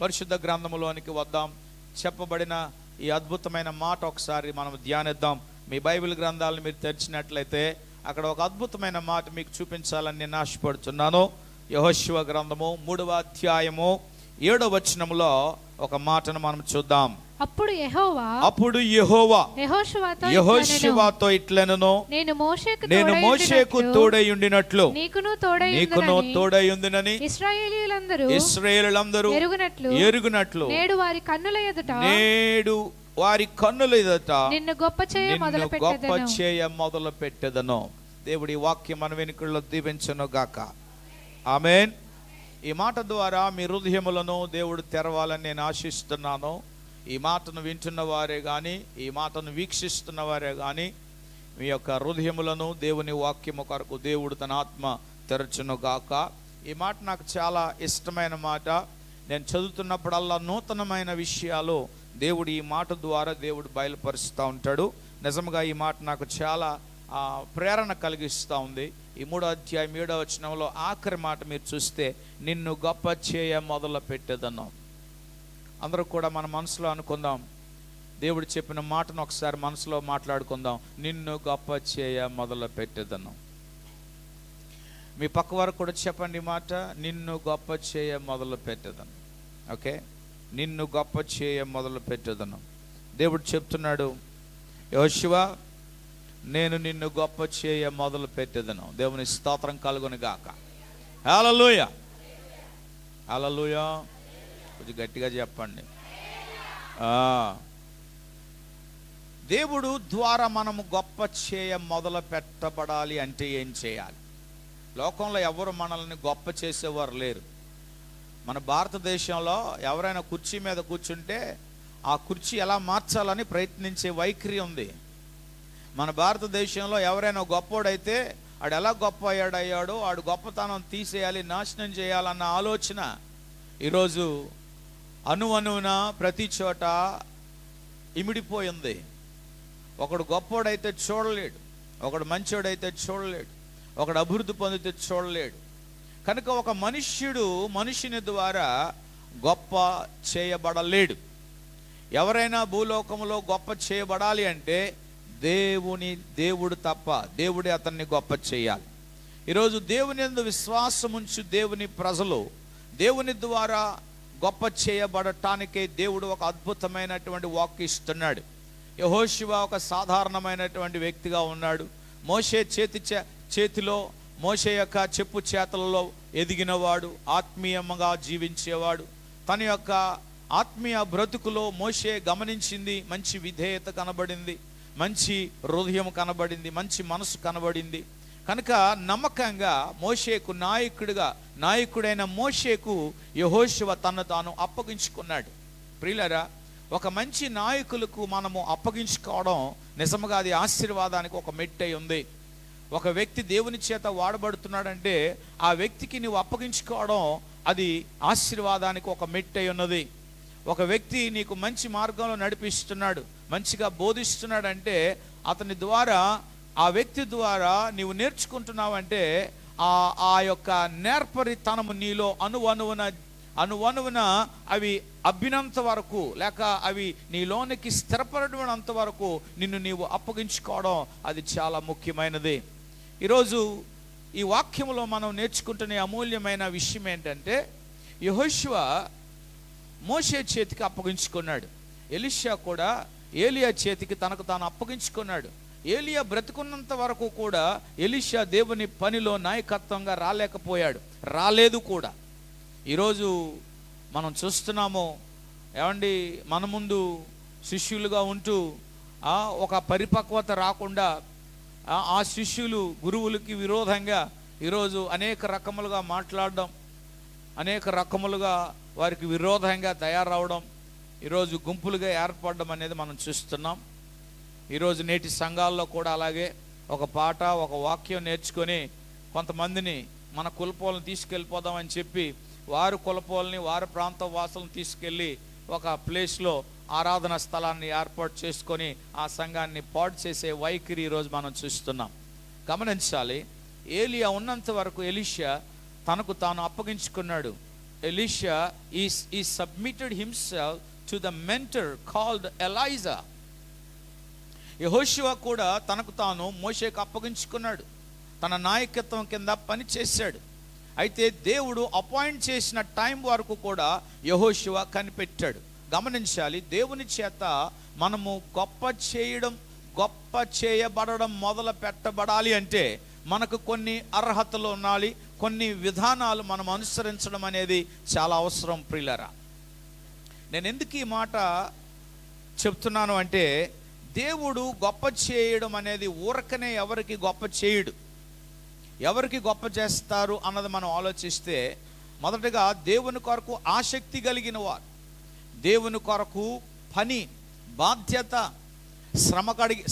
పరిశుద్ధ గ్రంథములోనికి వద్దాం. చెప్పబడిన ఈ అద్భుతమైన మాట ఒకసారి మనం ధ్యానిద్దాం. మీ బైబిల్ గ్రంథాలను మీరు తెరిచినట్లయితే అక్కడ ఒక అద్భుతమైన మాట మీకు చూపించాలని నేను ఆశపడుతున్నాను. యెహోషువ గ్రంథము 3వ అధ్యాయము 7వ వచనములో ఒక మాటను మనం చూద్దాం. అప్పుడు యెహోవా యెహోషువతో ఇట్లనెను, నేను మోషేకు తోడైయుండినట్లు నీకును తోడైయుందునని ఇశ్రాయేలీయులందరూ ఎరుగునట్లు నేడు వారి కన్నుల ఎదుట నిన్ను గొప్ప చేయ మొదలు పెట్టెదను. దేవుడి వాక్యం మన వెనుకల్లో దీవించును గాక. ఆమేన్. ఈ మాట ద్వారా మీ హృదయములను దేవుడు తెరవాలని నేను ఆశిస్తున్నాను. ఈ మాటను వింటున్న వారే కానీ, ఈ మాటను వీక్షిస్తున్న వారే కానీ, మీ యొక్క హృదయములను దేవుని వాక్యము కొరకు దేవుడు తన ఆత్మ తెరచును గాక. ఈ మాట నాకు చాలా ఇష్టమైన మాట. నేను చదువుతున్నప్పుడల్లా నూతనమైన విషయాలు దేవుడు ఈ మాట ద్వారా దేవుడు బయలుపరుస్తూ ఉంటాడు. నిజంగా ఈ మాట నాకు చాలా ప్రేరణ కలిగిస్తూ ఉంది. ఈ 3వ అధ్యాయం 7వ వచనంలో ఆఖరి మాట మీరు చూస్తే, నిన్ను గొప్ప చేయ మొదలు పెట్టేదను. అందరూ కూడా మన మనసులో అనుకుందాం. దేవుడు చెప్పిన మాటను ఒకసారి మనసులో మాట్లాడుకుందాం. నిన్ను గొప్ప చేయ మొదలు పెట్టేదను. మీ పక్క వారు కూడా చెప్పండి మాట, నిన్ను గొప్ప చేయ మొదలు పెట్టేదను. ఓకే, నిన్ను గొప్ప చేయ మొదలు పెట్టేదను. దేవుడు చెప్తున్నాడు, యెహోషువ నేను నిన్ను గొప్ప చేయ మొదలు పెట్టేదను. దేవుని స్తోత్రం కలుగును గాక. హల్లెలూయా, హల్లెలూయా. కొంచెం గట్టిగా చెప్పండి. దేవుడు ద్వారా మనము గొప్ప చేయ మొదలు పెట్టబడాలి అంటే ఏం చేయాలి? లోకంలో ఎవరు మనల్ని గొప్ప చేసేవారు లేరు. మన భారతదేశంలో ఎవరైనా కుర్చీ మీద కూర్చుంటే ఆ కుర్చీ ఎలా మార్చాలని ప్రయత్నించే వైఖరి ఉంది. మన భారతదేశంలో ఎవరైనా గొప్పోడైతే ఆడు ఎలా గొప్ప అయ్యాడో ఆడు గొప్పతనం తీసేయాలి, నాశనం చేయాలన్న ఆలోచన ఈరోజు అణువణువున ప్రతి చోట ఇమిడిపోయింది. ఒకడు గొప్పోడైతే చూడలేడు, ఒకడు మంచోడైతే చూడలేడు, ఒకడు అభివృద్ధి పొందితే చూడలేడు. కనుక ఒక మనుషుని ద్వారా గొప్ప చేయబడలేడు. ఎవరైనా భూలోకంలో గొప్ప చేయబడాలి అంటే దేవుడు తప్ప, దేవుడే అతన్ని గొప్ప చేయాలి. ఈరోజు దేవుని యందు విశ్వాసం ఉంచు దేవుని ప్రజలు దేవుని ద్వారా గొప్ప చేయబడటానికే దేవుడు ఒక అద్భుతమైనటువంటి వాక్ ఇస్తున్నాడు. యెహోషువ ఒక సాధారణమైనటువంటి వ్యక్తిగా ఉన్నాడు. మోషే చేతిలో మోషే యొక్క చెప్పు చేతలలో ఎదిగినవాడు, ఆత్మీయంగా జీవించేవాడు. తన యొక్క ఆత్మీయ బ్రతుకులో మోషే గమనించింది, మంచి విధేయత కనబడింది, మంచి హృదయం కనబడింది, మంచి మనసు కనబడింది. కనుక నమ్మకంగా మోషేకు నాయకుడైన మోషేకు యెహోషువ తను తాను అప్పగించుకున్నాడు. ప్రియులారా, ఒక మంచి నాయకులకు మనము అప్పగించుకోవడం నిజంగా అది ఆశీర్వాదానికి ఒక మెట్టై ఉంది. ఒక వ్యక్తి దేవుని చేత వాడబడుతున్నాడంటే ఆ వ్యక్తికి నువ్వు అప్పగించుకోవడం అది ఆశీర్వాదానికి ఒక మెట్టై ఉన్నది. ఒక వ్యక్తి నీకు మంచి మార్గంలో నడిపిస్తున్నాడు, మంచిగా బోధిస్తున్నాడంటే అతని ద్వారా, ఆ వ్యక్తి ద్వారా నీవు నేర్చుకుంటున్నావంటే ఆ యొక్క నేర్పరితనము నీలో అనువనువున అవి అబ్బినంత వరకు, లేక అవి నీలోనికి స్థిరపడినంత వరకు నిన్ను నీవు అప్పగించుకోవడం అది చాలా ముఖ్యమైనది. ఈరోజు ఈ వాక్యంలో మనం నేర్చుకుంటున్న అమూల్యమైన విషయం ఏంటంటే, యెహోషువ మోషే చేతికి అప్పగించుకున్నాడు. ఎలీషా కూడా ఏలియా చేతికి తనకు తాను అప్పగించుకున్నాడు. ఏలియా బ్రతుకున్నంత వరకు కూడా ఎలీషా దేవుని పనిలో నాయకత్వంగా రాలేదు కూడా. ఈరోజు మనం చూస్తున్నాము, ఏమండి, మన ముందు శిష్యులుగా ఉంటూ ఒక పరిపక్వత రాకుండా ఆ శిష్యులు గురువులకి విరోధంగా ఈరోజు అనేక రకములుగా మాట్లాడడం, అనేక రకములుగా వారికి విరోధంగా తయారవడం, ఈరోజు గుంపులుగా ఏర్పడడం అనేది మనం చూస్తున్నాం. ఈరోజు నేటి సంఘాల్లో కూడా అలాగే ఒక పాట, ఒక వాక్యం నేర్చుకొని కొంతమందిని మన కులపోలను తీసుకెళ్ళిపోదామని చెప్పి వారు కులపోలని, వారి ప్రాంత వాసులను తీసుకెళ్ళి ఒక ప్లేస్లో ఆరాధన స్థలాన్ని ఏర్పాటు చేసుకొని ఆ సంఘాన్ని పాడు చేసే వైఖరి ఈరోజు మనం చూస్తున్నాం. గమనించాలి, ఏలియా ఉన్నంత వరకు ఎలీషా తనకు తాను అప్పగించుకున్నాడు. Elisha he submitted himself to the mentor called Elijah. యెహోషువ కూడా తనకు తాను మోషేకు అప్పగించుకున్నాడు, తన నాయకత్వం కింద పని చేశాడు. అయితే దేవుడు అపాయింట్ చేసిన టైం వరకు కూడా యెహోషువ కనిపెట్టాడు. గమనించాలి, దేవుని చేత మనము గొప్ప చేయబడడం మొదలు పెట్టబడాలి అంటే మనకు కొన్ని అర్హతలు ఉండాలి, కొన్ని విధానాలు మనం అనుసరించడం అనేది చాలా అవసరం. ప్రియులారా, నేను ఎందుకు ఈ మాట చెప్తున్నాను అంటే, దేవుడు గొప్ప చేయడం అనేది ఊరకనే ఎవరికి గొప్ప చేయడు. ఎవరికి గొప్ప చేస్తారు అన్నది మనం ఆలోచిస్తే, మొదటగా దేవుని కొరకు ఆసక్తి కలిగిన వారు, దేవుని కొరకు పని బాధ్యత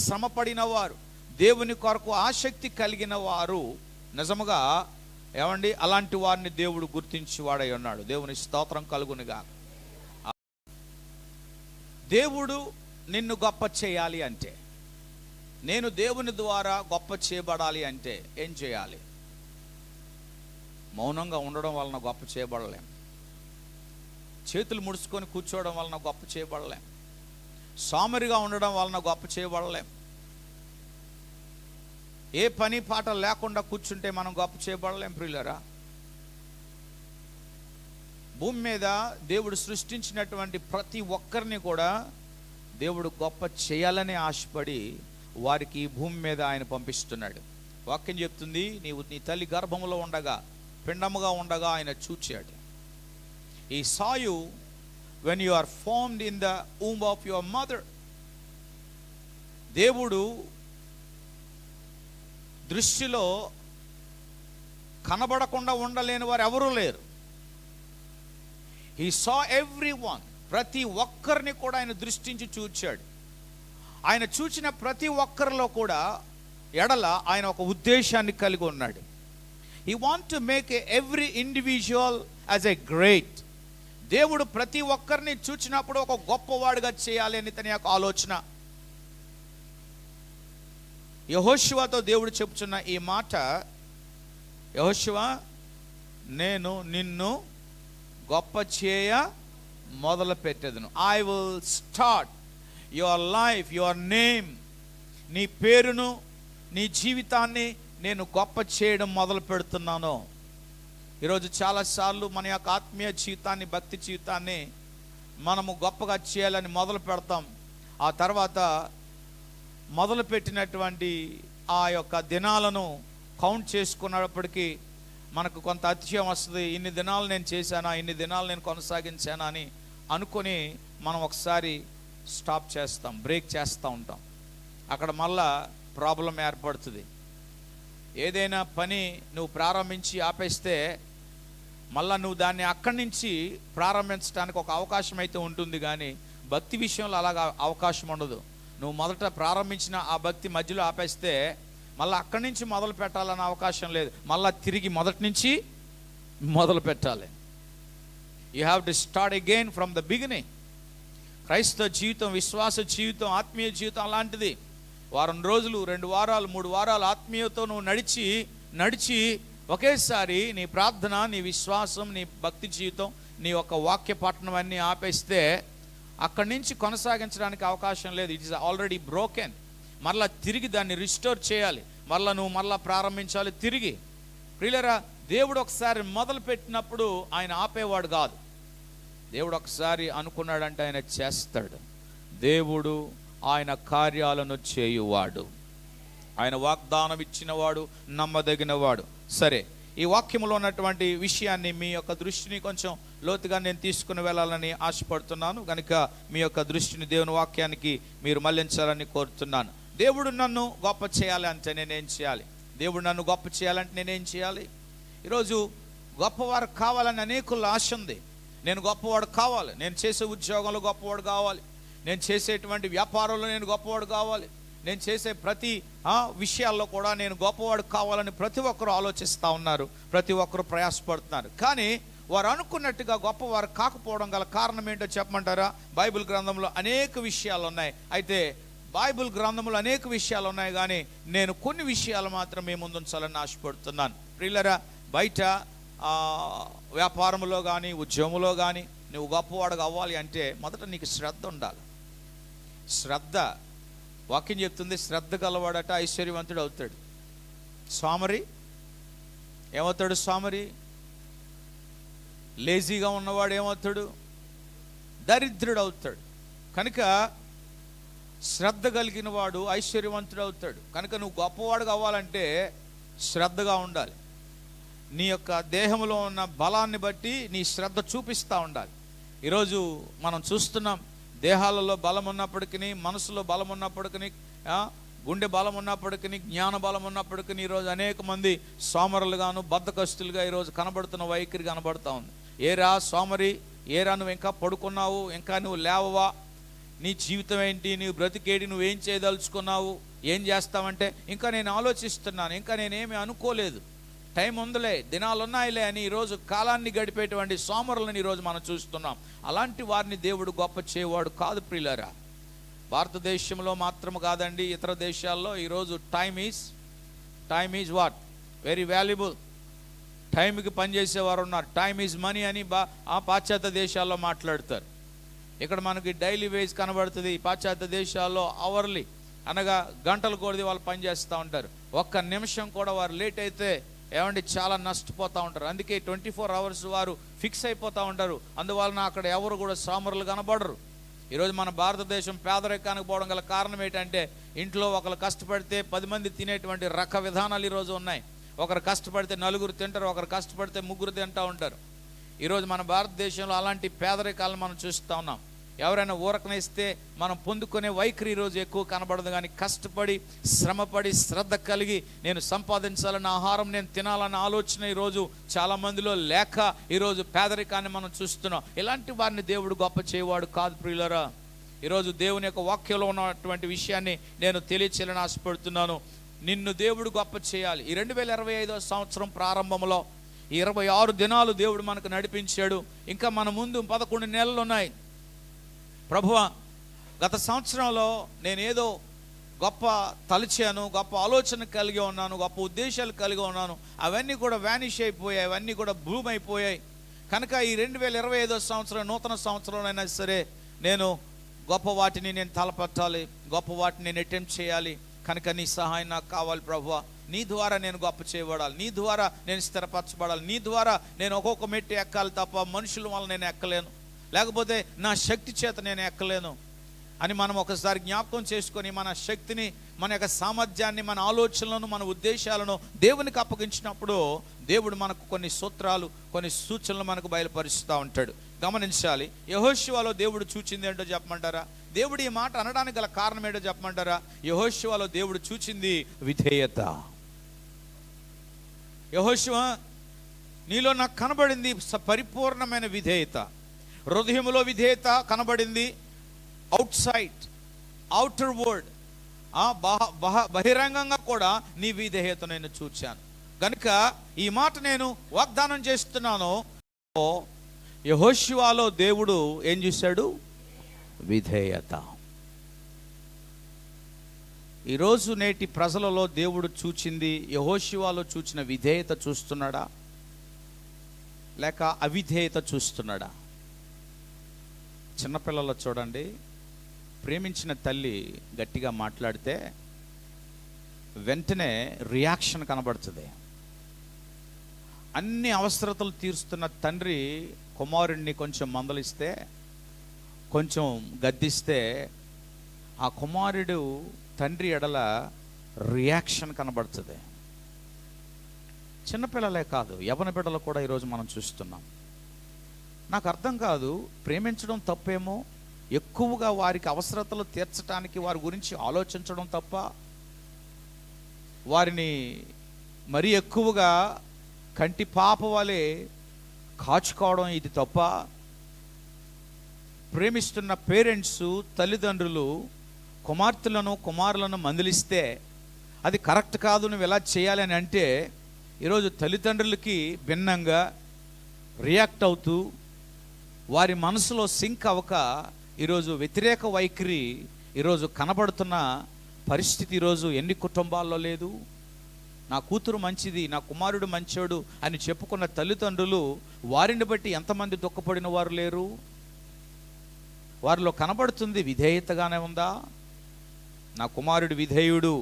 శ్రమపడిన వారు, దేవుని కొరకు ఆసక్తి కలిగిన వారు నిజముగా ఏమండి అలాంటి వారిని దేవుడు గుర్తించి వాడై ఉన్నాడు. దేవుని స్తోత్రం కలుగునుగా. దేవుడు నిన్ను గొప్ప చేయాలి అంటే, నేను దేవుని ద్వారా గొప్ప చేయబడాలి అంటే ఏం చేయాలి? మౌనంగా ఉండడం వలన గొప్ప చేయబడలేం. చేతులు ముడుచుకొని కూర్చోవడం వలన గొప్ప చేయబడలేం. సోమరిగా ఉండడం వలన గొప్ప చేయబడలేం. ఏ పని పాట లేకుండా కూర్చుంటే మనం గొప్ప చేయబడలేం. ప్రియులారా, భూమి మీద దేవుడు సృష్టించినటువంటి ప్రతి ఒక్కరిని కూడా దేవుడు గొప్ప చేయాలని ఆశపడి వారికి ఈ భూమి మీద ఆయన పంపిస్తున్నాడు. వాక్యం చెప్తుంది, నీవు నీ తల్లి గర్భములో ఉండగా, పిండముగా ఉండగా ఆయన చూచాడు. He saw you when you are formed in the womb of your mother. దేవుడు దృష్టిలో కనబడకుండా ఉండలేని వారు ఎవరూ లేరు. He saw everyone. ప్రతి ఒక్కరిని కూడా ఆయన దృష్టించి చూచాడు. ఆయన చూచిన ప్రతి ఒక్కరిలో కూడా ఎడల ఆయన ఒక ఉద్దేశాన్ని కలిగి ఉన్నాడు. He want to make every individual as a great. దేవుడు ప్రతి ఒక్కరిని చూచినప్పుడు ఒక గొప్పవాడుగా చేయాలి అని తన యొక్క ఆలోచన. యెహోషువతో దేవుడు చెప్తున్న ఈ మాట, యెహోషువ, నేను నిన్ను గొప్ప చేయ మొదలు పెట్టేదను. I will start your life, your name, నీ పేరును, నీ జీవితాన్ని నేను గొప్ప చేయడం మొదలు పెడుతున్నాను. ఈరోజు చాలాసార్లు మన యొక్క ఆత్మీయ జీవితాన్ని, భక్తి జీవితాన్ని మనము గొప్పగా చేయాలని మొదలు పెడతాం. ఆ తర్వాత మొదలుపెట్టినటువంటి ఆ యొక్క దినాలను కౌంట్ చేసుకున్నప్పటికీ మనకు కొంత అతిశయం వస్తుంది. ఇన్ని దినాలు నేను చేశానా, ఇన్ని దినాలు నేను కొనసాగించానా అని అనుకొని మనం ఒకసారి స్టాప్ చేస్తాం, బ్రేక్ చేస్తూ ఉంటాం. అక్కడ మళ్ళా ప్రాబ్లం ఏర్పడుతుంది. ఏదైనా పని నువ్వు ప్రారంభించి ఆపేస్తే మళ్ళా నువ్వు దాన్ని అక్కడి నుంచి ప్రారంభించడానికి ఒక అవకాశం అయితే ఉంటుంది, కానీ భక్తి విషయంలో అలాగా అవకాశం ఉండదు. నువ్వు మొదట ప్రారంభించిన ఆ భక్తి మధ్యలో ఆపేస్తే మళ్ళీ అక్కడి నుంచి మొదలు పెట్టాలన్న అవకాశం లేదు. మళ్ళీ తిరిగి మొదటి నుంచి మొదలు పెట్టాలి. You have to start again from the beginning. క్రైస్తవ జీవితం, విశ్వాస జీవితం, ఆత్మీయ జీవితం అలాంటిది. వారం రోజులు, 2 వారాలు, 3 వారాలు ఆత్మీయతో నువ్వు నడిచి ఒకేసారి నీ ప్రార్థన, నీ విశ్వాసం, నీ భక్తి జీవితం, నీ యొక్క వాక్య పఠనం అన్నీ ఆపేస్తే అక్కడి నుంచి కొనసాగించడానికి అవకాశం లేదు. It is already broken. మరలా తిరిగి దాన్ని రిస్టోర్ చేయాలి, మరలా ప్రారంభించాలి తిరిగి. ప్రియులారా, దేవుడు ఒకసారి మొదలు పెట్టినప్పుడు ఆయన ఆపేవాడు కాదు. దేవుడు ఒకసారి అనుకున్నాడంటే ఆయన చేస్తాడు. దేవుడు ఆయన కార్యాలను చేయువాడు. ఆయన వాగ్దానం ఇచ్చినవాడు, నమ్మదగినవాడు. సరే, ఈ వాక్యంలో ఉన్నటువంటి విషయాన్ని మీ యొక్క దృష్టిని కొంచెం లోతుగా నేను తీసుకుని వెళ్ళాలని ఆశపడుతున్నాను. కనుక మీ యొక్క దృష్టిని దేవుని వాక్యానికి మీరు మళ్లించాలని కోరుతున్నాను. దేవుడు నన్ను గొప్ప చేయాలి అంటే నేనేం చేయాలి? దేవుడు నన్ను గొప్ప చేయాలంటే నేనేం చేయాలి? ఈరోజు గొప్పవారు కావాలని అనేకుల ఆశ ఉంది. నేను గొప్పవాడు కావాలి, నేను చేసే ఉద్యోగంలో గొప్పవాడు కావాలి, నేను చేసేటువంటి వ్యాపారంలో నేను గొప్పవాడు కావాలి, నేను చేసే ప్రతి విషయాల్లో కూడా నేను గొప్పవాడు కావాలని ప్రతి ఒక్కరు ఆలోచిస్తూ ఉన్నారు, ప్రతి ఒక్కరు ప్రయాసపడుతున్నారు. కానీ వారు అనుకున్నట్టుగా గొప్పవారు కాకపోవడం గల కారణం ఏంటో చెప్పమంటారా? బైబిల్ గ్రంథంలో అనేక విషయాలు ఉన్నాయి. అయితే బైబిల్ గ్రంథంలో అనేక విషయాలు ఉన్నాయి, కానీ నేను కొన్ని విషయాలు మాత్రం మీ ముందుంచాలని ఆశపడుతున్నాను. ప్రియులారా, బయట వ్యాపారంలో కానీ ఉద్యోగంలో కానీ నువ్వు గొప్పవాడు అవ్వాలి అంటే మొదట నీకు శ్రద్ధ ఉండాలి. శ్రద్ధ, వాక్యం చెప్తుంది, శ్రద్ధ గలవాడట ఐశ్వర్యవంతుడు అవుతాడు. సోమరి ఏమవుతాడు? సోమరి. లేజీగా ఉన్నవాడు ఏమవుతాడు? దరిద్రుడు అవుతాడు. కనుక శ్రద్ధ కలిగిన వాడు ఐశ్వర్యవంతుడు అవుతాడు. కనుక నువ్వు గొప్పవాడు కావాలంటే శ్రద్ధగా ఉండాలి. నీ యొక్క దేహంలో ఉన్న బలాన్ని బట్టి నీ శ్రద్ధ చూపిస్తూ ఉండాలి. ఈరోజు మనం చూస్తున్నాం, దేహాలలో బలం ఉన్నప్పటికీ, మనసులో బలం ఉన్నప్పటికీ, గుండె బలం ఉన్నప్పటికీ, జ్ఞాన బలం ఉన్నప్పటికీ ఈరోజు అనేక మంది సోమరులుగాను బద్ధకస్తులుగా ఈరోజు కనబడుతున్న వైఖరి కనబడుతూ ఉంది. ఏరా సోమరి, ఏరా నువ్వు ఇంకా పడుకున్నావు, ఇంకా నువ్వు లేవవా, నీ జీవితం ఏంటి, నువ్వు బ్రతికేటి, నువ్వేం చేయదలుచుకున్నావు, ఏం చేస్తావంటే ఇంకా నేను ఆలోచిస్తున్నాను, ఇంకా నేనేమి అనుకోలేదు, టైం ఉందిలే, దినాలు ఉన్నాయిలే అని ఈరోజు కాలాన్ని గడిపేటువంటి సోమరులను ఈరోజు మనం చూస్తున్నాం. అలాంటి వారిని దేవుడు గొప్ప చేయవాడు కాదు ప్రియులారా. భారతదేశంలో మాత్రం కాదండి, ఇతర దేశాల్లో ఈరోజు time is what? Very valuable. టైంకి పనిచేసేవారు ఉన్నారు. టైమ్ ఈజ్ మనీ అని పాశ్చాత్య దేశాల్లో మాట్లాడతారు. ఇక్కడ మనకి డైలీ వేజ్ కనబడుతుంది. పాశ్చాత్య దేశాల్లో అవర్లీ అనగా గంటలు కొద్ది వాళ్ళు పనిచేస్తూ ఉంటారు. ఒక్క నిమిషం కూడా వారు లేట్ అయితే ఏమండి చాలా నష్టపోతూ ఉంటారు. అందుకే 24 hours వారు ఫిక్స్ అయిపోతూ ఉంటారు. అందువలన అక్కడ ఎవరు కూడా సోమరులు కనబడరు. ఈరోజు మన భారతదేశం పేదరికానికి పోవడం గల కారణం ఏంటంటే, ఇంట్లో ఒకరు కష్టపడితే 10 మంది తినేటువంటి రక విధానాలు ఈరోజు ఉన్నాయి. ఒకరు కష్టపడితే 4 తింటారు, ఒకరు కష్టపడితే 3 తింటూ ఉంటారు. ఈరోజు మన భారతదేశంలో అలాంటి పేదరికాలను మనం చూస్తూ ఉన్నాం. ఎవరైనా ఊరకనిస్తే మనం పొందుకునే వైఖరి ఈరోజు ఎక్కువ కనబడదు. కానీ కష్టపడి, శ్రమపడి, శ్రద్ధ కలిగి నేను సంపాదించాలన్న ఆహారం నేను తినాలన్న ఆలోచన ఈరోజు చాలా మందిలో లేక ఈరోజు పేదరికాన్ని మనం చూస్తున్నాం. ఇలాంటి వారిని దేవుడు గొప్ప చేయవాడు కాదు ప్రియులరా. ఈరోజు దేవుని యొక్క వాక్యంలో ఉన్నటువంటి విషయాన్ని నేను తెలియచేయాలని ఆశపడుతున్నాను. నిన్ను దేవుడు గొప్ప చేయాలి. ఈ 2025వ సంవత్సరం ప్రారంభంలో ఈ 26 దినాలు దేవుడు మనకు నడిపించాడు. ఇంకా మన ముందు 11 నెలలు ఉన్నాయి. ప్రభువా, గత సంవత్సరంలో నేనేదో గొప్ప తలచాను, గొప్ప ఆలోచన కలిగి ఉన్నాను, గొప్ప ఉద్దేశాలు కలిగి ఉన్నాను, అవన్నీ కూడా వ్యానిష్ అయిపోయాయి, అవన్నీ కూడా భూమి అయిపోయాయి. కనుక ఈ 2025వ సంవత్సరం నూతన సంవత్సరంలోనైనా సరే నేను గొప్ప వాటిని నేను తలపట్టాలి, గొప్ప వాటిని నేను అటెంప్ట్ చేయాలి. కనుక నీ సహాయం నాకు కావాలి ప్రభువా. నీ ద్వారా నేను గొప్ప చేయబడాలి, నీ ద్వారా నేను స్థిరపరచబడాలి, నీ ద్వారా నేను ఒక్కొక్క మెట్టు ఎక్కాలి తప్ప మనుషుల వల్ల నేను ఎక్కలేను, లేకపోతే నా శక్తి చేత నేను ఎక్కలేను అని మనం ఒకసారి జ్ఞాపకం చేసుకొని మన శక్తిని, మన యొక్క సామర్థ్యాన్ని, మన ఆలోచనలను, మన ఉద్దేశాలను దేవునికి అప్పగించినప్పుడు దేవుడు మనకు కొన్ని సూత్రాలు, కొన్ని సూచనలు మనకు బయలుపరుస్తూ ఉంటాడు. గమనించాలి. యెహోషువలో దేవుడు చూచింది ఏంటో చెప్పమంటారా? దేవుడు ఈ మాట అనడానికి గల కారణం ఏంటో చెప్పమంటారా? యెహోషువలో దేవుడు చూచింది విధేయత. యెహోషువ, నీలో నాకు కనబడింది పరిపూర్ణమైన విధేయత. హృదయంలో విధేయత కనబడింది, అవుట్ సైడ్, అవుటర్ వర్డ్, బహిరంగంగా కూడా నీ విధేయత నేను చూచాను. కనుక ఈ మాట నేను వాగ్దానం చేస్తున్నాను. యెహోషువలో దేవుడు ఏం చూశాడు? విధేయత. ఈరోజు నేటి ప్రజలలో దేవుడు చూచింది, యెహోషువలో చూచిన విధేయత చూస్తున్నాడా లేక అవిధేయత చూస్తున్నాడా? చిన్నపిల్లలు చూడండి, ప్రేమించిన తల్లి గట్టిగా మాట్లాడితే వెంటనే రియాక్షన్ కనబడుతుంది. అన్ని అవసరతలు తీరుస్తున్న తండ్రి కుమారుణ్ణి కొంచెం మందలిస్తే, కొంచెం గద్దిస్తే ఆ కుమారుడు తండ్రి ఎడల రియాక్షన్ కనబడుతుంది. చిన్నపిల్లలే కాదు, యవ్వన బిడ్డలు కూడా ఈరోజు మనం చూస్తున్నాం. నాకు అర్థం కాదు, ప్రేమించడం తప్పేమో, ఎక్కువగా వారికి అవసరతలు తీర్చడానికి వారి గురించి ఆలోచించడం తప్ప, వారిని మరీ ఎక్కువగా కంటి పాప వలె కాచుకోవడం ఇది తప్ప. ప్రేమిస్తున్న పేరెంట్స్, తల్లిదండ్రులు కుమార్తెలను కుమారులను మందలిస్తే అది కరెక్ట్ కాదు, నువ్వు ఎలా చేయాలి అని అంటే ఈరోజు తల్లిదండ్రులకి భిన్నంగా రియాక్ట్ అవుతూ వారి మనసులో సింక్ అవ్వక ఈరోజు వ్యతిరేక వైఖరి ఈరోజు కనబడుతున్న పరిస్థితి ఈరోజు ఎన్ని కుటుంబాల్లో లేదు? నా కూతురు మంచిది, నా కుమారుడు మంచోడు అని చెప్పుకున్న తల్లిదండ్రులు వారిని బట్టి ఎంతమంది దుఃఖపడిన వారు లేరు? వారిలో కనబడుతుంది విధేయతగానే ఉందా? నా కుమారుడు విధేయుడు,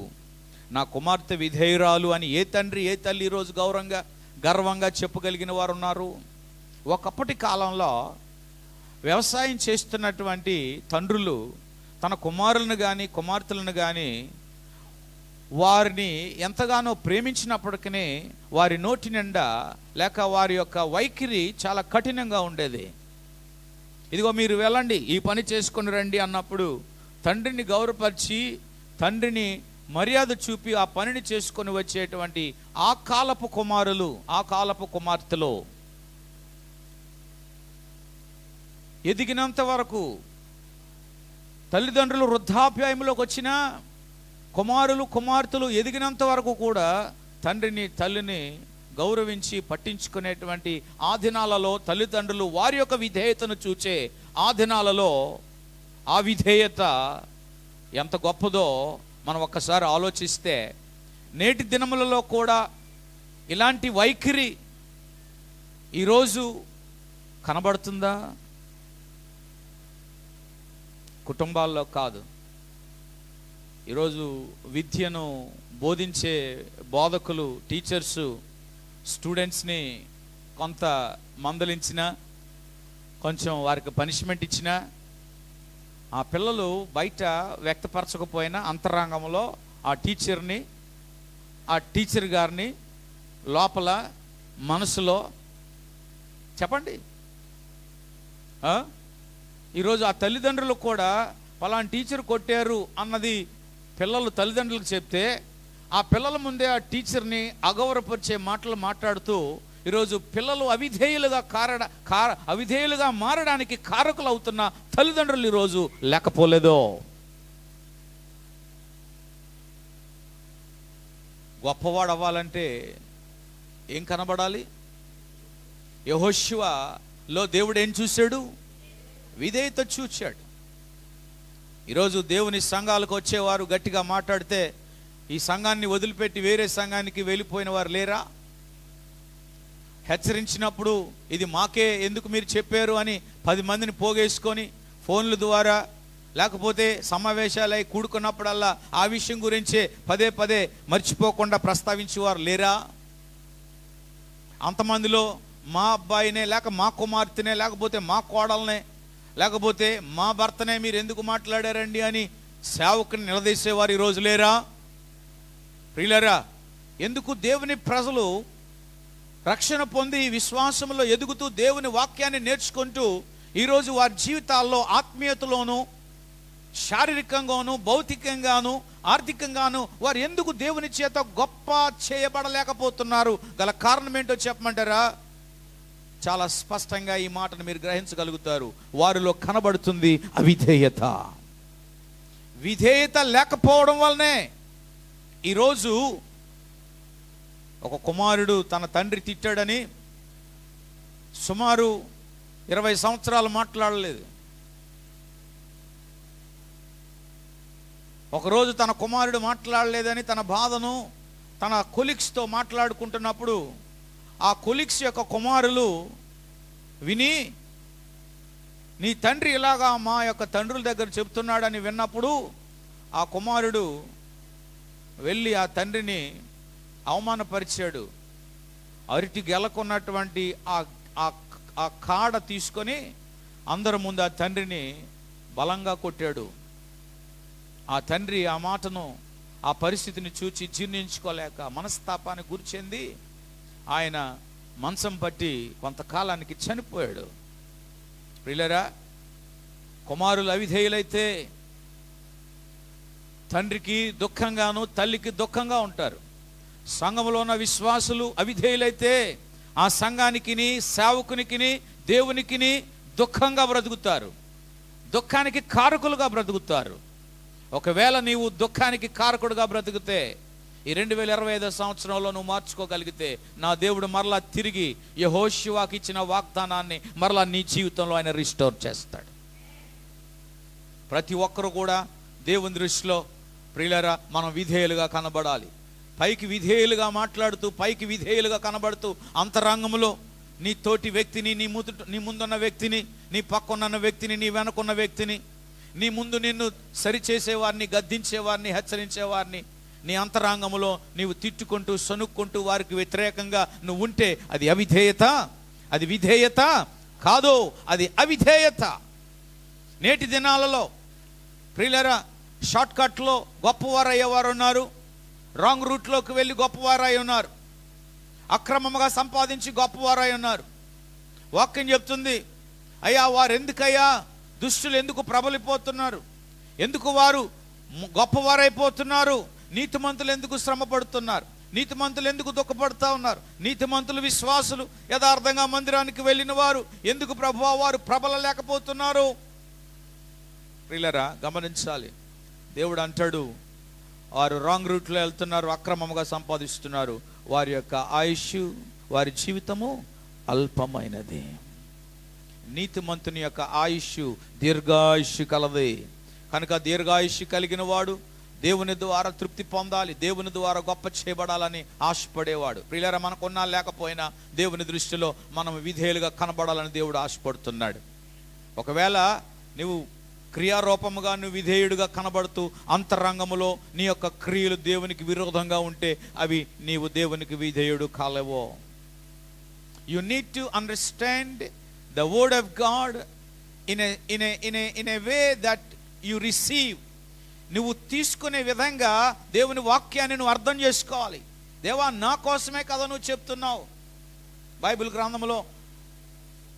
నా కుమార్తె విధేయురాలు అని ఏ తండ్రి ఏ తల్లి ఈరోజు గర్వంగా చెప్పగలిగిన వారు ఉన్నారు? ఒకప్పటి కాలంలో వ్యవసాయం చేస్తున్నటువంటి తండ్రులు తన కుమారులను కానీ కుమార్తెలను కానీ వారిని ఎంతగానో ప్రేమించినప్పటికీ వారి నోటి నిండా లేక వారి యొక్క వైఖరి చాలా కఠినంగా ఉండేది. ఇదిగో మీరు వెళ్ళండి, ఈ పని చేసుకొని రండి అన్నప్పుడు తండ్రిని గౌరవపరిచి తండ్రిని మర్యాద చూపి ఆ పనిని చేసుకొని వచ్చేటువంటి ఆ కాలపు కుమారులు, ఆ కాలపు కుమార్తెలు ఎదిగినంత వరకు తల్లిదండ్రులు వృద్ధాప్యాయంలోకి వచ్చిన కుమారులు కుమార్తెలు ఎదిగినంత వరకు కూడా తండ్రిని తల్లిని గౌరవించి పట్టించుకునేటువంటి ఆ దినాలలో తల్లిదండ్రులు వారి యొక్క విధేయతను చూచే ఆ దినాలలో ఆ విధేయత ఎంత గొప్పదో మనం ఒక్కసారి ఆలోచిస్తే నేటి దినములలో కూడా ఇలాంటి వైఖరి ఈరోజు కనబడుతుందా? కుటుంబాల్లో కాదు, ఈరోజు విద్యను బోధించే బోధకులు, టీచర్సు స్టూడెంట్స్ని కొంత మందలించినా, కొంచెం వారికి పనిష్మెంట్ ఇచ్చినా ఆ పిల్లలు బయట వ్యక్తపరచకపోయినా అంతరంగంలో ఆ టీచర్ గారిని లోపల మనసులో చెప్పండి. ఈరోజు ఆ తల్లిదండ్రులు కూడా పలానా టీచర్ కొట్టారు అన్నది పిల్లలు తల్లిదండ్రులకు చెప్తే ఆ పిల్లల ముందే ఆ టీచర్ని అగౌరవపరిచే మాటలు మాట్లాడుతూ ఈరోజు పిల్లలు అవిధేయులుగా మారడానికి కారకులు అవుతున్న తల్లిదండ్రులు ఈరోజు లేకపోలేదో. గొప్పవాడు అవ్వాలంటే ఏం కనబడాలి? యెహోషువలో దేవుడు ఏం చూశాడు? విధేయత చూచాడు. ఈరోజు దేవుని సంఘాలకు వచ్చేవారు గట్టిగా మాట్లాడితే ఈ సంఘాన్ని వదిలిపెట్టి వేరే సంఘానికి వెళ్ళిపోయిన వారు లేరా? హెచ్చరించినప్పుడు ఇది మాకే ఎందుకు మీరు చెప్పారు అని 10 మందిని పోగేసుకొని ఫోన్ల ద్వారా లేకపోతే సమావేశాలై కూడుకున్నప్పుడల్లా ఆ విషయం గురించే పదే మర్చిపోకుండా ప్రస్తావించేవారు లేరా? అంతమందిలో మా అబ్బాయినే లేక మా కుమార్తెనే లేకపోతే మా కోడలనే లేకపోతే మా భర్తనే మీరు ఎందుకు మాట్లాడారండి అని సేవకుని నిలదీసేవారు ఈరోజు లేరా? ప్రియులారా, ఎందుకు దేవుని ప్రజలు రక్షణ పొంది విశ్వాసంలో ఎదుగుతూ దేవుని వాక్యాన్ని నేర్చుకుంటూ ఈరోజు వారి జీవితాల్లో ఆత్మీయతలోను శారీరకంగాను భౌతికంగాను ఆర్థికంగాను వారు ఎందుకు దేవుని చేత గొప్ప చేయబడలేకపోతున్నారు? గల కారణం ఏంటో చెప్పమంటారా? చాలా స్పష్టంగా ఈ మాటను మీరు గ్రహించగలుగుతారు. వారిలో కనబడుతుంది అవిధేయత. విధేయత లేకపోవడం వల్లనే ఈరోజు ఒక కుమారుడు తన తండ్రి తిట్టాడని సుమారు 20 సంవత్సరాలు మాట్లాడలేదు. ఒకరోజు తన కుమారుడు మాట్లాడలేదని తన బాధను తన కొలీగ్స్తో మాట్లాడుకుంటున్నప్పుడు ఆ కొలీగ్స్ యొక్క కుమారులు విని నీ తండ్రి ఇలాగా మా యొక్క తండ్రుల దగ్గర చెప్తున్నాడని విన్నప్పుడు ఆ కుమారుడు వెళ్ళి ఆ తండ్రిని అవమానపరిచాడు. అరటి గెలకున్నటువంటి ఆ కాడ తీసుకొని అందరి ముందు ఆ తండ్రిని బలంగా కొట్టాడు. ఆ తండ్రి ఆ మాటను ఆ పరిస్థితిని చూచి జీర్ణించుకోలేక మనస్తాపానికి గురి చెంది ఆయన మంచం పట్టి కొంతకాలానికి చనిపోయాడు. ప్రియులారా, కుమారులు అవిధేయులైతే తండ్రికి దుఃఖంగాను తల్లికి దుఃఖంగా ఉంటారు. సంఘంలో ఉన్న విశ్వాసులు అవిధేయులైతే ఆ సంఘానికి సేవకునికి దేవునికి దుఃఖంగా బ్రతుకుతారు, దుఃఖానికి కారకులుగా బ్రతుకుతారు. ఒకవేళ నీవు దుఃఖానికి కారకుడుగా బ్రతికితే ఈ 2025 సంవత్సరంలో నువ్వు మార్చుకోగలిగితే నా దేవుడు మరలా తిరిగి యెహోషువకి ఇచ్చిన వాగ్దానాన్ని మరలా నీ జీవితంలో ఆయన రిస్టోర్ చేస్తాడు. ప్రతి ఒక్కరు కూడా దేవుని దృష్టిలో ప్రియులారా మనం విధేయులుగా కనబడాలి. పైకి విధేయులుగా మాట్లాడుతూ, పైకి విధేయులుగా కనబడుతూ, అంతరంగంలో నీ తోటి వ్యక్తిని, నీ ముందున్న వ్యక్తిని, నీ పక్కనున్న వ్యక్తిని, నీ వెనకున్న వ్యక్తిని, నీ ముందు నిన్ను సరిచేసేవారిని, గద్దించేవారిని, హెచ్చరించేవారిని నీ అంతరంగంలో నీవు తిట్టుకుంటూ, సనుక్కుంటూ వారికి వ్యతిరేకంగా నువ్వు ఉంటే అది అవిధేయత. అది విధేయత కాదు, అది అవిధేయత. నేటి దినాలలో ప్రియులారా, షార్ట్ కట్లో గొప్పవారు అయ్యేవారు ఉన్నారు, రాంగ్ రూట్లోకి వెళ్ళి గొప్పవారు అయి ఉన్నారు, అక్రమంగా సంపాదించి గొప్పవారు అయి ఉన్నారు. వాక్యం చెప్తుంది, అయ్యా వారు ఎందుకయ్యా దుష్టులు ఎందుకు ప్రబలిపోతున్నారు, ఎందుకు వారు గొప్పవారైపోతున్నారు, నీతిమంతులు ఎందుకు శ్రమ పడుతున్నారు, నీతిమంతులు ఎందుకు దుఃఖపడుతూ ఉన్నారు, నీతిమంతులు విశ్వాసులు యథార్థంగా మందిరానికి వెళ్ళిన వారు ఎందుకు ప్రభువా వారు ప్రబలలేకపోతున్నారు? ప్రియులారా, గమనించాలి. దేవుడు అంటాడు, వారు రాంగ్ రూట్లో వెళ్తున్నారు, అక్రమంగా సంపాదిస్తున్నారు, వారి యొక్క ఆయుష్, వారి జీవితము అల్పమైనది. నీతిమంతుని యొక్క ఆయుష్ దీర్ఘాయుష్ కలది. కనుక దీర్ఘాయుష్ కలిగిన వాడు దేవుని ద్వారా తృప్తి పొందాలి, దేవుని ద్వారా గొప్ప చేయబడాలని ఆశపడేవాడు. ప్రియులారా, మనకున్నా లేకపోయినా దేవుని దృష్టిలో మనం విధేయులుగా కనబడాలని దేవుడు ఆశపడుతున్నాడు. ఒకవేళ నువ్వు క్రియారూపముగా నువ్వు విధేయుడిగా కనబడుతూ అంతరంగములో నీ యొక్క క్రియలు దేవునికి విరోధంగా ఉంటే అవి నీవు దేవునికి విధేయుడు కాలేవో. You need to understand the word of God in a way that you receive. నువ్వు తీసుకునే విధంగా దేవుని వాక్యాన్ని నువ్వు అర్థం చేసుకోవాలి. దేవా, నా కోసమే కదా నువ్వు చెప్తున్నావు. బైబిల్ గ్రంథంలో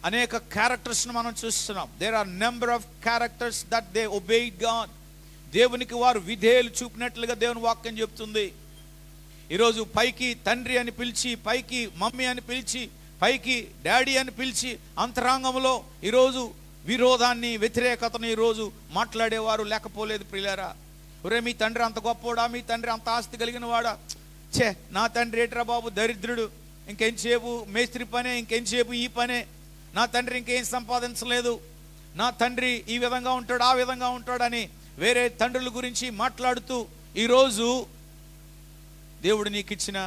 అనేక క్యారెక్టర్స్ను మనం చూస్తున్నాం. There are number of characters that they obeyed God. దేవునికి వారు విధేయులు చూపినట్లుగా దేవుని వాక్యం చెప్తుంది. ఈరోజు పైకి తండ్రి అని పిలిచి, పైకి మమ్మీ అని పిలిచి, పైకి డాడీ అని పిలిచి అంతరంగంలో ఈరోజు విరోధాన్ని, వ్యతిరేకతను ఈరోజు మాట్లాడేవారు లేకపోలేదు. ప్రియులారా, ఒరే మీ తండ్రి అంత గొప్పోడా, మీ తండ్రి అంత ఆస్తి కలిగిన వాడా, ఛే నా తండ్రి ఏట్రా బాబు దరిద్రుడు, ఇంకెంతసేపు మేస్త్రి పనే, ఇంకెంతసేపు ఈ పనే, నా తండ్రి ఇంకేం సంపాదించలేదు, నా తండ్రి ఈ విధంగా ఉంటాడు, ఆ విధంగా ఉంటాడని వేరే తండ్రుల గురించి మాట్లాడుతూ ఈరోజు దేవుడు నీకు ఇచ్చిన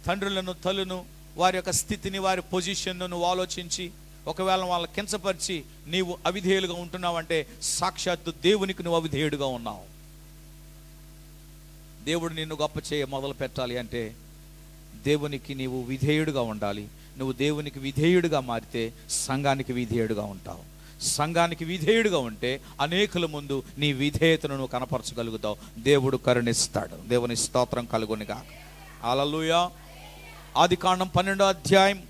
తండ్రులను, తల్లును, వారి యొక్క స్థితిని, వారి పొజిషన్ను నువ్వు ఆలోచించి ఒకవేళ వాళ్ళని కించపరిచి నీవు అవిధేయులుగా ఉంటున్నావంటే సాక్షాత్తు దేవునికి నువ్వు అవిధేయుడుగా ఉన్నావు. దేవుడు నిన్ను గొప్ప చేయ మొదలు పెట్టాలి అంటే దేవునికి నీవు విధేయుడుగా ఉండాలి. నువ్వు దేవునికి విధేయుడుగా మారితే సంఘానికి విధేయుడుగా ఉంటావు. సంఘానికి విధేయుడుగా ఉంటే అనేకుల ముందు నీ విధేయతను నువ్వు కనపరచగలుగుతావు. దేవుడు కరుణిస్తాడు. దేవుని స్తోత్రం కలుగునిగా. హల్లెలూయా. ఆదికాండం 12వ అధ్యాయం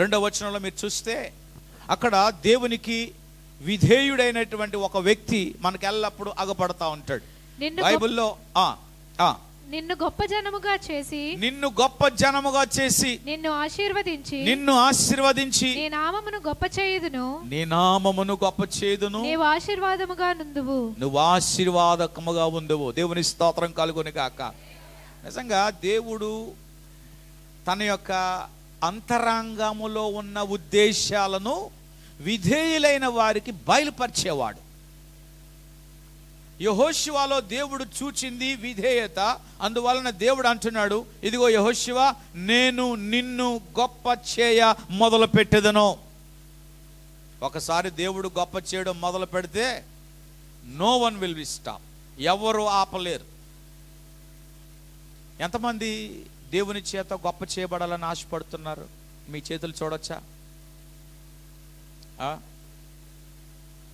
2వ వచనంలో మీరు చూస్తే అక్కడ దేవునికి విధేయుడైనటువంటి ఒక వ్యక్తి మనకు ఎల్లప్పుడూ అగపడతా ఉంటాడు. బైబిల్లో నిన్ను గొప్ప జనముగా చేసి, నిన్ను గొప్ప జనముగా చేసి, నిన్ను ఆశీర్వదించి నీ నామమును గొప్ప చేయుదును, నీ నామమును గొప్ప చేయుదును, నీవు ఆశీర్వాదముగా నుందువు, నువ్వు ఆశీర్వాదకముగా ఉందువు. దేవుని స్తోత్రం కలుగును గాక. నిజంగా దేవుడు తన యొక్క అంతరంగములో ఉన్న ఉద్దేశాలను విధేయులైన వారికి బయలుపరిచేవాడు. యెహోషువలో దేవుడు చూచింది విధేయత. అందువలన దేవుడు అంటున్నాడు, ఇదిగో యెహోషువ, నేను నిన్ను గొప్ప చేయ మొదలు పెట్టెదను. ఒకసారి దేవుడు గొప్ప చేయడం మొదలు పెడితే no one will be stop. ఎవరు ఆపలేరు. ఎంతమంది దేవుని చేత గొప్ప చేయబడాలని ఆశపడుతున్నారు? మీ చేతులు చూడొచ్చా?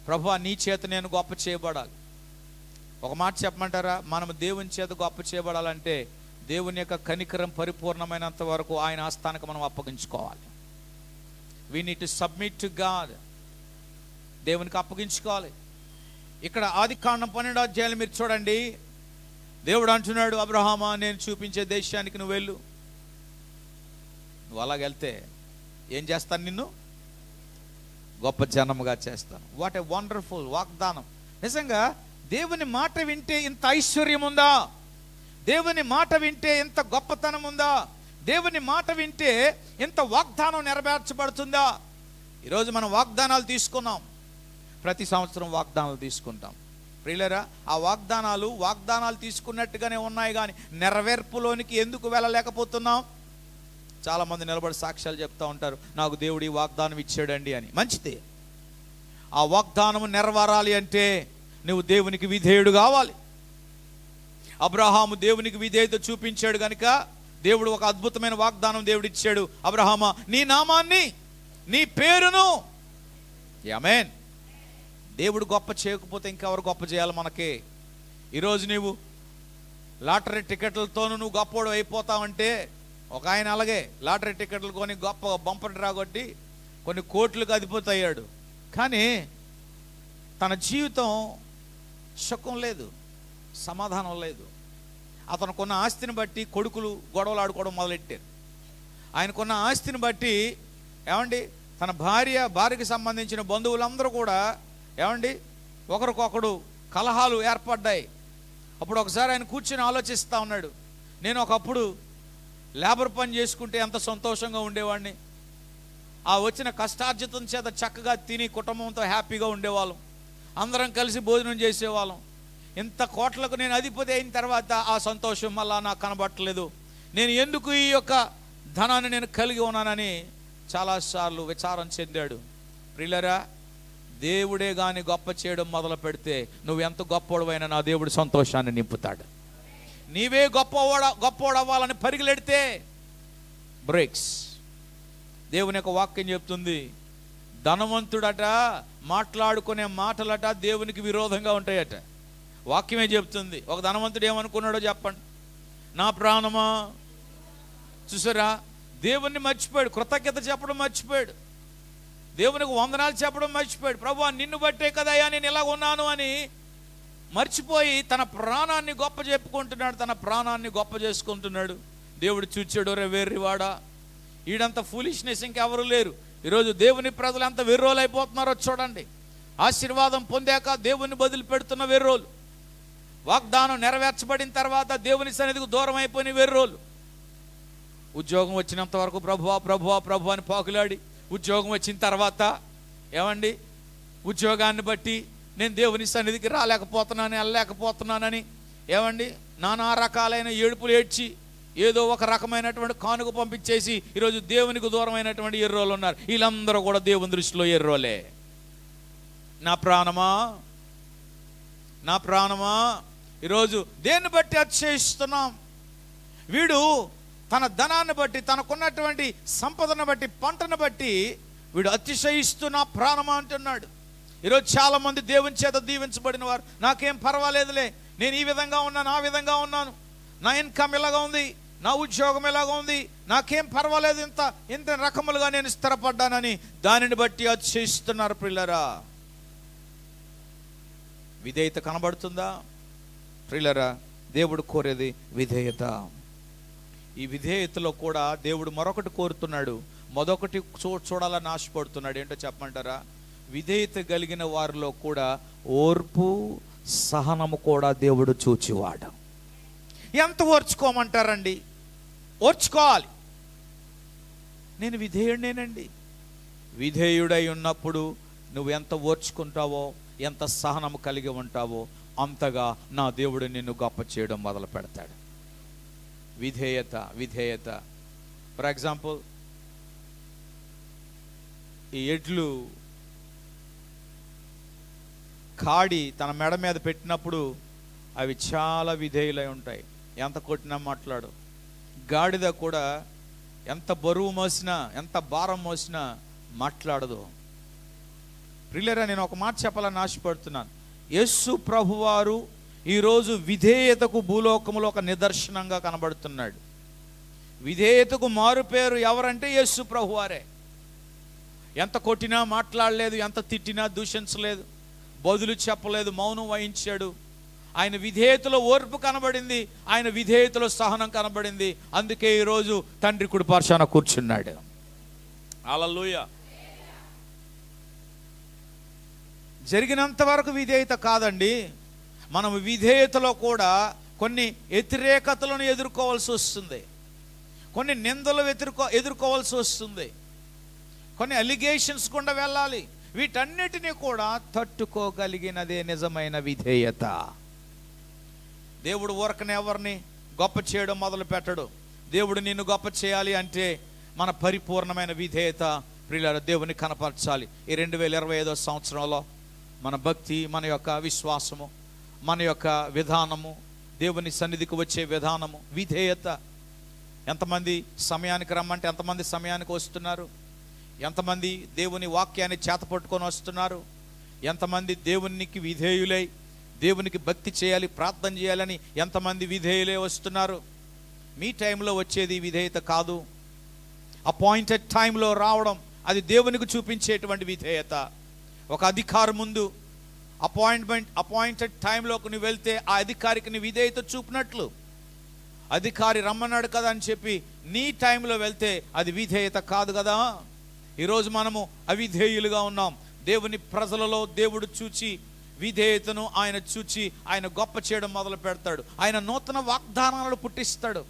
ప్రభువా, నీ చేత నేను గొప్ప చేయబడాలి. ఒక మాట చెప్పమంటారా? మనం దేవుని చేత గొప్ప చేయబడాలంటే దేవుని యొక్క కనికరం పరిపూర్ణమైనంత వరకు ఆయన ఆస్థానానికి మనం అప్పగించుకోవాలి. We need to submit to God. దేవునికి అప్పగించుకోవాలి. ఇక్కడ ఆదికాండం 12వ అధ్యాయం మీరు చూడండి. దేవుడు అంటున్నాడు, అబ్రహామా, నేను చూపించే దేశానికి నువ్వు వెళ్ళు. నువ్వు అలాగెళ్తే ఏం చేస్తాను? నిన్ను గొప్ప జనముగా చేస్తాను. వాట్ ఏ వండర్ఫుల్ వాగ్దానం. నిజంగా దేవుని మాట వింటే ఇంత ఐశ్వర్యం ఉందా? దేవుని మాట వింటే ఇంత గొప్పతనం ఉందా? దేవుని మాట వింటే ఇంత వాగ్దానం నెరవేర్చబడుతుందా? ఈరోజు మనం వాగ్దానాలు తీసుకున్నాం. ప్రతి సంవత్సరం వాగ్దానాలు తీసుకుంటాం. ప్రియులరా, ఆ వాగ్దానాలు తీసుకున్నట్టుగానే ఉన్నాయి, కానీ నెరవేర్పులోనికి ఎందుకు వెళ్ళలేకపోతున్నాం? చాలామంది నిలబడి సాక్ష్యాలు చెప్తూ ఉంటారు, నాకు దేవుడు ఈ వాగ్దానం ఇచ్చాడండి అని. మంచిదే. ఆ వాగ్దానము నెరవేరాలి అంటే నువ్వు దేవునికి విధేయుడు కావాలి. అబ్రహాము దేవునికి విధేయత చూపించాడు కనుక దేవుడు ఒక అద్భుతమైన వాగ్దానం దేవుడు ఇచ్చాడు. అబ్రహామా, నీ నామాన్ని, నీ పేరును. ఆమేన్. దేవుడు గొప్ప చేయకపోతే ఇంకెవరు గొప్ప చేయాలి మనకి? ఈరోజు నీవు లాటరీ టికెట్లతోనూ నువ్వు గొప్పవాడు అయిపోతావంటే, ఒక ఆయన అలాగే లాటరీ టికెట్లు కొని గొప్ప బంపర్ డ్రా కొట్టి కొన్ని కోట్లకు అధిపతయ్యాడు, కానీ తన జీవితం సుఖం లేదు, సమాధానం లేదు. అతనుకున్న ఆస్తిని బట్టి కొడుకులు గొడవలు ఆడుకోవడం మొదలెట్టారు. ఆయనకున్న ఆస్తిని బట్టి ఏమండి, తన భార్యకి సంబంధించిన బంధువులందరూ కూడా ఏమండి ఒకరికొకడు కలహాలు ఏర్పడ్డాయి. అప్పుడు ఒకసారి ఆయన కూర్చొని ఆలోచిస్తూ ఉన్నాడు, నేను ఒకప్పుడు లేబర్ పని చేసుకుంటే ఎంత సంతోషంగా ఉండేవాడిని, ఆ వచ్చిన కష్టార్జితం చేత చక్కగా తిని కుటుంబంతో హ్యాపీగా ఉండేవాళ్ళం, అందరం కలిసి భోజనం చేసేవాళ్ళం. ఇంత కోట్లకు నేను అధిపతి అయిన తర్వాత ఆ సంతోషం మళ్ళా నాకు కనబట్టలేదు. నేను ఎందుకు ఈ యొక్క ధనాన్ని నేను కలిగి ఉన్నానని చాలాసార్లు విచారం చెందాడు. ప్రియులరా, దేవుడే కానీ గొప్ప చేయడం మొదలు పెడితే నువ్వు ఎంత గొప్పవాడవైనా నా దేవుడు సంతోషాన్ని నింపుతాడు. నీవే గొప్పవాడు అవ్వాలని పరిగెలెడితే బ్రేక్స్. దేవుని యొక్క వాక్యం చెప్తుంది, ధనవంతుడట మాట్లాడుకునే మాటలట దేవునికి విరోధంగా ఉంటాయట. వాక్యమే చెప్తుంది. ఒక ధనవంతుడు ఏమనుకున్నాడో చెప్పండి, నా ప్రాణమా. చూసారా, దేవుణ్ణి మర్చిపోయాడు, కృతజ్ఞత చెప్పడం మర్చిపోయాడు, దేవునికి వందనాలు చెప్పడం మర్చిపోయాడు. ప్రభువా, నిన్ను బట్టే కదయ్యా నేను ఇలా ఉన్నాను అని మర్చిపోయి తన ప్రాణాన్ని గొప్ప చెప్పుకుంటున్నాడు, తన ప్రాణాన్ని గొప్ప చేసుకుంటున్నాడు. దేవుడు చూచాడు, రే వెర్రివాడా, ఈడంత ఫూలిష్నెస్ ఇంకెవరు లేరు. ఈరోజు దేవుని ప్రజలు ఎంత వెర్రోలు అయిపోతున్నారో చూడండి. ఆశీర్వాదం పొందాక దేవుని బదులు పెడుతున్న వెర్రోలు, వాగ్దానం నెరవేర్చబడిన తర్వాత దేవుని సన్నిధికి దూరం అయిపోయిన వెర్రోలు. ఉద్యోగం వచ్చినంత వరకు ప్రభువా ప్రభువా ప్రభు అని పాకులాడి, ఉద్యోగం వచ్చిన తర్వాత ఏమండి ఉద్యోగాన్ని బట్టి నేను దేవుని సన్నిధికి రాలేకపోతున్నాను, వెళ్ళలేకపోతున్నానని ఏమండి నానా రకాలైన ఏడుపులు ఏడ్చి ఏదో ఒక రకమైనటువంటి కానుక పంపించేసి ఈరోజు దేవునికి దూరమైనటువంటి ఎర్రోలు ఉన్నారు. వీళ్ళందరూ కూడా దేవుని దృష్టిలో ఎర్రోలే. నా ప్రాణమా, నా ప్రాణమా, ఈరోజు దేన్ని బట్టి అతిశయిస్తున్నాం? వీడు తన ధనాన్ని బట్టి, తనకున్నటువంటి సంపదను బట్టి, పంటను బట్టి వీడు అతిశయిస్తూ నా ప్రాణమా అంటున్నాడు. ఈరోజు చాలామంది దేవుని చేత దీవించబడిన వారు, నాకేం పర్వాలేదులే, నేను ఈ విధంగా ఉన్నాను, ఆ విధంగా ఉన్నాను, నా ఇన్కమ్ ఇలాగా ఉంది, నా ఉద్యోగం ఎలాగా ఉంది, నాకేం పర్వాలేదు, ఇంత రకములుగా నేను స్థిరపడ్డానని దానిని బట్టి అతిశయిస్తున్నారు. ప్రియులరా, విధేయత కనబడుతుందా? ప్రియులరా, దేవుడు కోరేది విధేయత. ఈ విధేయతలో కూడా దేవుడు మరొకటి కోరుతున్నాడు, మరొకటి చూడాలని ఆశపడుతున్నాడు. ఏంటో చెప్పమంటారా? విధేయత కలిగిన వారిలో కూడా ఓర్పు సహనము కూడా దేవుడు చూచివాడు. ఎంత ఓర్చుకోమంటారండి? ఓర్చుకోవాలి. నేను విధేయుడేనండి. విధేయుడై ఉన్నప్పుడు నువ్వు ఎంత ఓర్చుకుంటావో, ఎంత సహనము కలిగి ఉంటావో అంతగా నా దేవుడు నిన్ను గొప్ప చేయడం మొదలు పెడతాడు. విధేయత, విధేయత. ఫర్ ఎగ్జాంపుల్, ఈ ఎడ్లు కాడి తన మెడ మీద పెట్టినప్పుడు అవి చాలా విధేయులై ఉంటాయి, ఎంత కొట్టినా మాట్లాడు. గాడిద కూడా ఎంత బరువు మోసినా, ఎంత భారం మోసినా మాట్లాడదు. ప్రియులారా, నేను ఒక మాట చెప్పాలని ఆశపడుతున్నాను. యేసు ప్రభువారు ఈరోజు విధేయతకు భూలోకములో ఒక నిదర్శనంగా కనబడుతున్నాడు. విధేయతకు మారుపేరు ఎవరంటే యేసు ప్రభువారే. ఎంత కొట్టినా మాట్లాడలేదు, ఎంత తిట్టినా దూషించలేదు, బదులు చెప్పలేదు, మౌనం వహించాడు. ఆయన విధేయతలో ఓర్పు కనబడింది, ఆయన విధేయతలో సహనం కనబడింది. అందుకే ఈరోజు తండ్రి కుడి పార్శ్వాన కూర్చున్నాడు. హల్లెలూయా. జరిగినంత వరకు విధేయత కాదండి, మనం విధేయతలో కూడా కొన్ని వ్యతిరేకతలను ఎదుర్కోవాల్సి వస్తుంది, కొన్ని నిందలు ఎదుర్కోవాల్సి వస్తుంది, కొన్ని అలిగేషన్స్ గుండా వెళ్ళాలి. వీటన్నిటినీ కూడా తట్టుకోగలిగినదే నిజమైన విధేయత. దేవుడు ఊరకనే ఎవరిని గొప్ప చేయడం మొదలు పెట్టడు. దేవుడు నిన్ను గొప్ప చేయాలి అంటే మన పరిపూర్ణమైన విధేయత ప్రియులారా దేవుని కనపరచాలి. ఈ 2025 సంవత్సరంలో మన భక్తి, మన యొక్క విశ్వాసము, మన యొక్క విధానము, దేవుని సన్నిధికి వచ్చే విధానము, విధేయత. ఎంతమంది సమయానికి రమ్మంటే ఎంతమంది సమయానికి వస్తున్నారు? ఎంతమంది దేవుని వాక్యాన్ని చేతపట్టుకొని వస్తున్నారు? ఎంతమంది దేవునికి విధేయులై దేవునికి భక్తి చేయాలి, ప్రార్థన చేయాలని ఎంతమంది విధేయులే వస్తున్నారు? మీ టైంలో వచ్చేది విధేయత కాదు. అపాయింటెడ్ టైంలో రావడం అది దేవునికి చూపించేటువంటి విధేయత. ఒక అధికారి ముందు అపాయింటెడ్ టైంలోకి నువ్వు వెళ్తే ఆ అధికారికి నీ విధేయత చూపినట్లు. అధికారి రమ్మన్నాడు కదా అని చెప్పి నీ టైంలో వెళ్తే అది విధేయత కాదు కదా. ఈరోజు మనము అవిధేయులుగా ఉన్నాం. దేవుని ప్రజలలో దేవుడు చూచి విధేయతను ఆయన చూచి ఆయన గొప్ప చేయడం మొదలు పెడతాడు. ఆయన నూతన వాగ్దానాలను పుట్టిస్తాడు.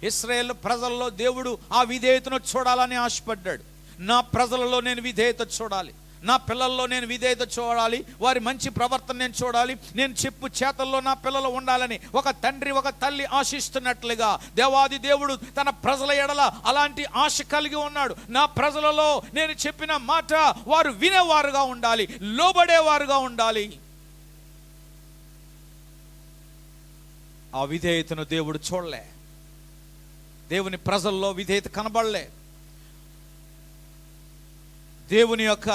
ఇశ్రాయేలు ప్రజల్లో దేవుడు ఆ విధేయతను చూడాలని ఆశపడ్డాడు. నా ప్రజలలో నేను విధేయత చూడాలి, నా పిల్లల్లో నేను విధేయత చూడాలి, వారి మంచి ప్రవర్తన నేను చూడాలి, నేను చెప్పు చేతల్లో నా పిల్లలు ఉండాలని ఒక తండ్రి ఒక తల్లి ఆశిస్తున్నట్లుగా దేవాది దేవుడు తన ప్రజల ఎడల అలాంటి ఆశ కలిగి ఉన్నాడు. నా ప్రజలలో నేను చెప్పిన మాట వారు వినేవారుగా ఉండాలి, లోబడేవారుగా ఉండాలి. ఆ విధేయతను దేవుడు చూడలే. దేవుని ప్రజల్లో విధేయత కనబడలే. దేవుని యొక్క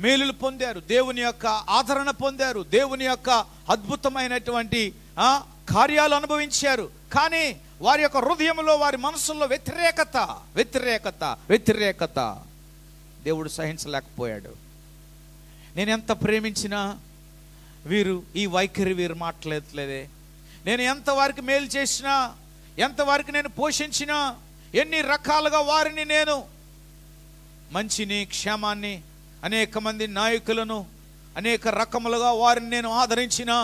మేలులు పొందారు, దేవుని యొక్క ఆదరణ పొందారు, దేవుని యొక్క అద్భుతమైనటువంటి కార్యాలు అనుభవించారు. కానీ వారి యొక్క హృదయంలో, వారి మనసుల్లో వ్యతిరేకత వ్యతిరేకత వ్యతిరేకత దేవుడు సహించలేకపోయాడు. నేను ఎంత ప్రేమించినా వీరు ఈ వైఖరి వీరు మాట్లాడలేదే, నేను ఎంతవరకు మేలు చేసినా, ఎంతవరకు నేను పోషించినా, ఎన్ని రకాలుగా వారిని నేను మంచిని క్షేమాన్ని అనేక మంది నాయకులను అనేక రకములుగా వారిని నేను ఆదరించినా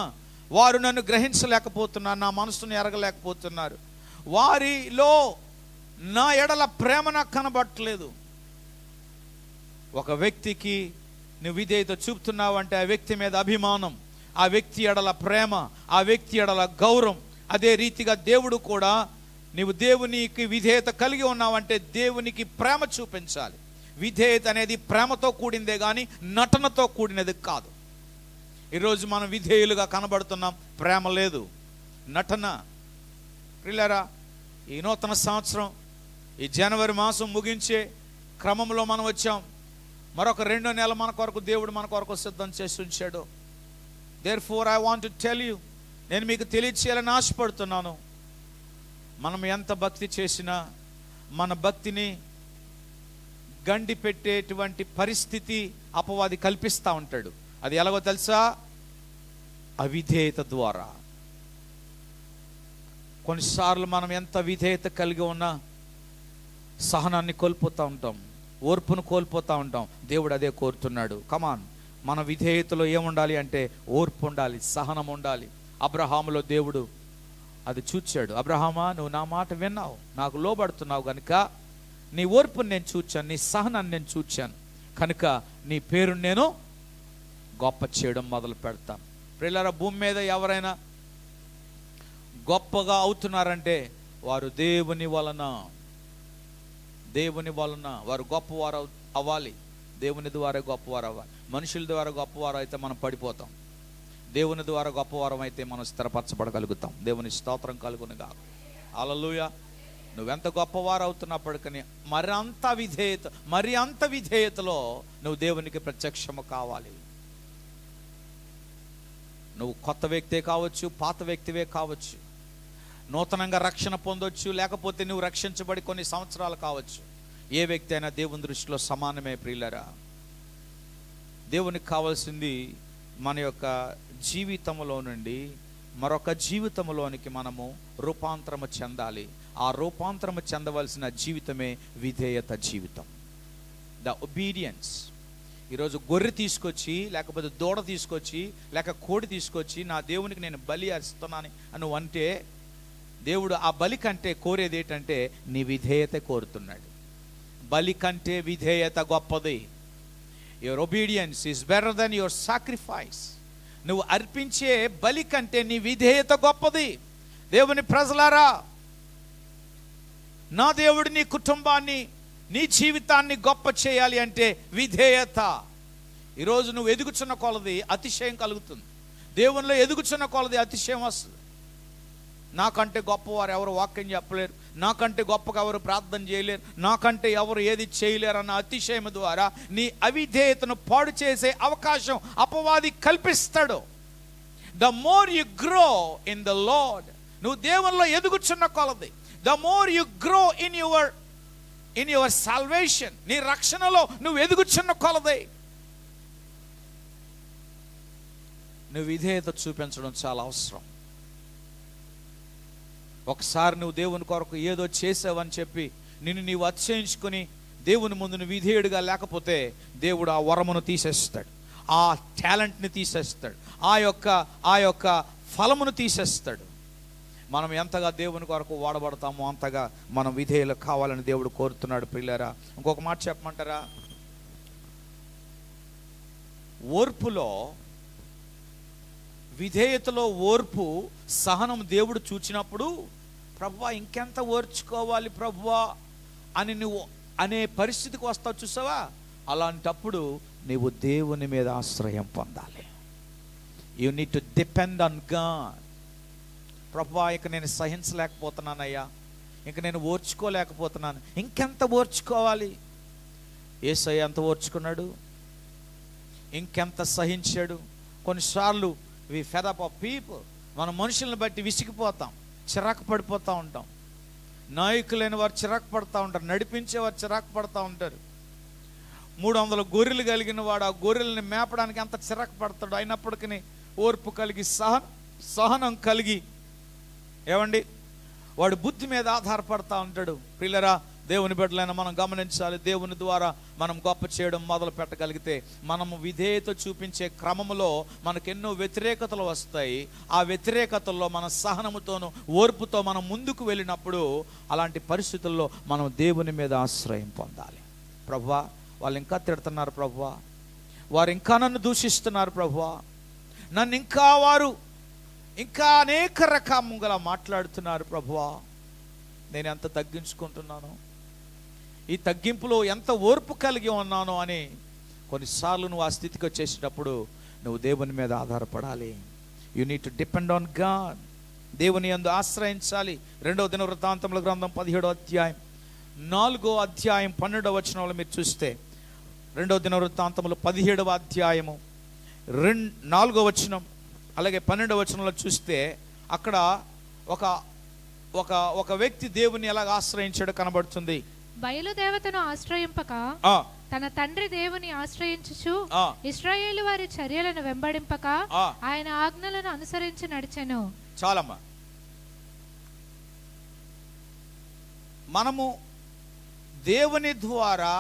వారు నన్ను గ్రహించలేకపోతున్నారు, నా మనసును ఎరగలేకపోతున్నారు. వారిలో నా ఎడల ప్రేమ నాకు కనబట్టలేదు. ఒక వ్యక్తికి నువ్వు విధేయత చూపుతున్నావంటే ఆ వ్యక్తి మీద అభిమానం, ఆ వ్యక్తి ఎడల ప్రేమ, ఆ వ్యక్తి ఎడల గౌరవం. అదే రీతిగా దేవుడు కూడా నీవు దేవునికి విధేయత కలిగి ఉన్నావంటే దేవునికి ప్రేమ చూపించాలి. విధేయత అనేది ప్రేమతో కూడిందే కానీ నటనతో కూడినది కాదు. ఈరోజు మనం విధేయులుగా కనబడుతున్నాం, ప్రేమ లేదు, నటన. ప్రియులారా, ఈ నూతన సంవత్సరం ఈ జనవరి మాసం ముగించే క్రమంలో మనం వచ్చాం. మరొక 2 నెలలు మన కొరకు దేవుడు మన కొరకు సిద్ధం చేసి ఉంచాడు. Therefore I want to tell you, నేను మీకు తెలియచేయాలని ఆశపడుతున్నాను. మనం ఎంత భక్తి చేసినా మన భక్తిని గండి పెట్టేటువంటి పరిస్థితి అపవాది కల్పిస్తూ ఉంటాడు. అది ఎలాగో తెలుసా? అవిధేయత ద్వారా. కొన్నిసార్లు మనం ఎంత విధేయత కలిగి ఉన్నా సహనాన్ని కోల్పోతూ ఉంటాం, ఓర్పును కోల్పోతూ ఉంటాం. దేవుడు అదే కోరుతున్నాడు. కమాన్, మన విధేయతలో ఏముండాలి అంటే ఓర్పు ఉండాలి, సహనం ఉండాలి. అబ్రహాములో దేవుడు అది చూచాడు. అబ్రహామా, నువ్వు నా మాట విన్నావు, నాకు లోబడుతున్నావు కనుక నీ ఓర్పుని నేను చూచాను, నీ సహనాన్ని నేను చూచాను కనుక నీ పేరుని నేను గొప్ప చేయడం మొదలు పెడతాను. ప్రియులారా, భూమి మీద ఎవరైనా గొప్పగా అవుతున్నారంటే వారు దేవుని వలన వారు గొప్పవారు అవ్వాలి. దేవుని ద్వారా గొప్పవారు అవ్వాలి. మనుషుల ద్వారా గొప్పవారు అయితే మనం పడిపోతాం. దేవుని ద్వారా గొప్పవారం అయితే మనం స్థిరపరచబడగలుగుతాం. దేవుని స్తోత్రం కలుగునుగా. హల్లెలూయా. నువ్వెంత గొప్పవారు అవుతున్నప్పటికీ మరి అంత విధేయతలో నువ్వు దేవునికి ప్రత్యక్షము కావాలి. నువ్వు కొత్త వ్యక్తే కావచ్చు, పాత వ్యక్తివే కావచ్చు, నూతనంగా రక్షణ పొందొచ్చు, లేకపోతే నువ్వు రక్షించబడి కొన్ని సంవత్సరాలు కావచ్చు. ఏ వ్యక్తి అయినా దేవుని దృష్టిలో సమానమే. ప్రియులరా, దేవునికి కావాల్సింది మన యొక్క జీవితంలో నుండి మరొక జీవితంలోనికి మనము రూపాంతరము చెందాలి. ఆ రూపాంతరము చెందవలసిన జీవితమే విధేయత జీవితం, ద ఒబీడియన్స్. ఈరోజు గొర్రె తీసుకొచ్చి, లేకపోతే దూడ తీసుకొచ్చి, లేక కోడి తీసుకొచ్చి నా దేవునికి నేను బలి అర్పిస్తున్నాను అని అంటే దేవుడు ఆ బలి కంటే కోరేది ఏంటంటే నీ విధేయత కోరుతున్నాడు. బలి కంటే విధేయత గొప్పది. Your obedience is better than your sacrifice. నువ్వు అర్పించే బలి కంటే నీ విధేయత గొప్పది. దేవుని ప్రజలారా, నా దేవుడు నీ కుటుంబాన్ని, నీ జీవితాన్ని గొప్ప చేయాలి అంటే విధేయత. ఈరోజు నువ్వు ఎదుగుచున్న కొలది అతిశయం కలుగుతుంది. దేవునిలో ఎదుగుచున్న కొలది అతిశయం వస్తుంది. నాకంటే గొప్పవారు ఎవరు వాక్యం చెప్పలేరు, నాకంటే గొప్పగా ఎవరు ప్రార్థన చేయలేరు, నాకంటే ఎవరు ఏది చేయలేరు అన్న అతిశయం ద్వారా నీ అవిధేయతను పాడు చేసే అవకాశం అపవాది కల్పిస్తాడు. The more you grow in the lord, నువ్వు దేవునిలో ఎదుగుచున్న కొలది, the more you grow in your salvation, నీ రక్షణలో నువ్వు ఎదుగుచున్న కొలది నువ్వు విధేయత చూపించడం చాలా అవసరం. ఒకసారి నువ్వు దేవుని కొరకు ఏదో చేసావని చెప్పి నిన్ను నీవు అతిశయించుకొని దేవుని ముందు నువ్వు విధేయుడిగా లేకపోతే దేవుడు ఆ వరమును తీసేస్తాడు, ఆ టాలెంట్ని తీసేస్తాడు, ఆ యొక్క ఫలమును తీసేస్తాడు. మనం ఎంతగా దేవుని కొరకు వాడబడతామో అంతగా మనం విధేయులు కావాలని దేవుడు కోరుతున్నాడు. ప్రియులారా, ఇంకొక మాట చెప్పమంటారా? ఓర్పులో, విధేయతలో ఓర్పు, సహనం దేవుడు చూచినప్పుడు ప్రభువా ఇంకెంత ఓర్చుకోవాలి ప్రభువా అని నువ్వు అనే పరిస్థితికి వస్తావు చూసావా? అలాంటప్పుడు నీవు దేవుని మీద ఆశ్రయం పొందాలి. You need to depend on God. ప్రభువా ఇక నేను సహించలేకపోతున్నానయ్యా, ఇంక నేను ఓర్చుకోలేకపోతున్నాను, ఇంకెంత ఓర్చుకోవాలి? యేసయ్య ఎంత ఓర్చుకున్నాడు, ఇంకెంత సహించాడు. కొన్నిసార్లు వి ఫెడ్ అప్ ఆఫ్ పీపుల్, మన మనుషులను బట్టి విసిగిపోతాం, చిరాకు పడిపోతూ ఉంటాం. నాయకులైన వారు చిరాకు పడుతూ ఉంటారు, నడిపించేవారు చిరాకు పడుతూ ఉంటారు. 300 గొర్రెలు కలిగిన వాడు ఆ గొర్రెల్ని మేపడానికి ఎంత చిరాకు పడతాడు. అయినప్పటికీ ఓర్పు కలిగి సహనం కలిగి ఏమండి వాడు బుద్ధి మీద ఆధారపడతా ఉంటాడు. పిల్లరా, దేవుని బిడ్డలైన మనం గమనించాలి, దేవుని ద్వారా మనం గొప్ప చేయడం మొదలు పెట్టగలిగితే మనము విధేయత చూపించే క్రమంలో మనకెన్నో వ్యతిరేకతలు వస్తాయి. ఆ వ్యతిరేకతల్లో మన సహనముతోనూ ఓర్పుతో మనం ముందుకు వెళ్ళినప్పుడు అలాంటి పరిస్థితుల్లో మనం దేవుని మీద ఆశ్రయం పొందాలి. ప్రభువా వాళ్ళు ఇంకా తిడుతున్నారు ప్రభువా, వారు ఇంకా నన్ను దూషిస్తున్నారు ప్రభువా, నన్ను ఇంకా అనేక రకముగా మాట్లాడుతున్నారు ప్రభువా, నేను ఎంత తగ్గించుకుంటున్నాను, ఈ తగ్గింపులో ఎంత ఓర్పు కలిగి ఉన్నాను అని కొన్నిసార్లు నువ్వు ఆ స్థితికి వచ్చేసేటప్పుడు నువ్వు దేవుని మీద ఆధారపడాలి. You need to depend on God. దేవుని యందు ఆశ్రయించాలి. 2వ దినవృత్తాంతముల గ్రంథం 17వ అధ్యాయం 4వ అధ్యాయం 12వ వచనంలో మీరు చూస్తే, 2వ దినవృత్తాంతములు 17వ అధ్యాయము 4వ వచనం అలాగే 12వ వచనంలో చూస్తే అక్కడ ఒక వ్యక్తి దేవుని ఎలాగ ఆశ్రయించాడో కనబడుతుంది. బయలుదేవతను ఆశ్రయింపక తన తండ్రి దేవుని ఆశ్రయించుచు ఇశ్రాయేలు వారి చర్యలను వెంబడింపక ఆయన ఆజ్ఞలను అనుసరించి నడిచెను. చాలమ్మా, మనము దేవుని ద్వారా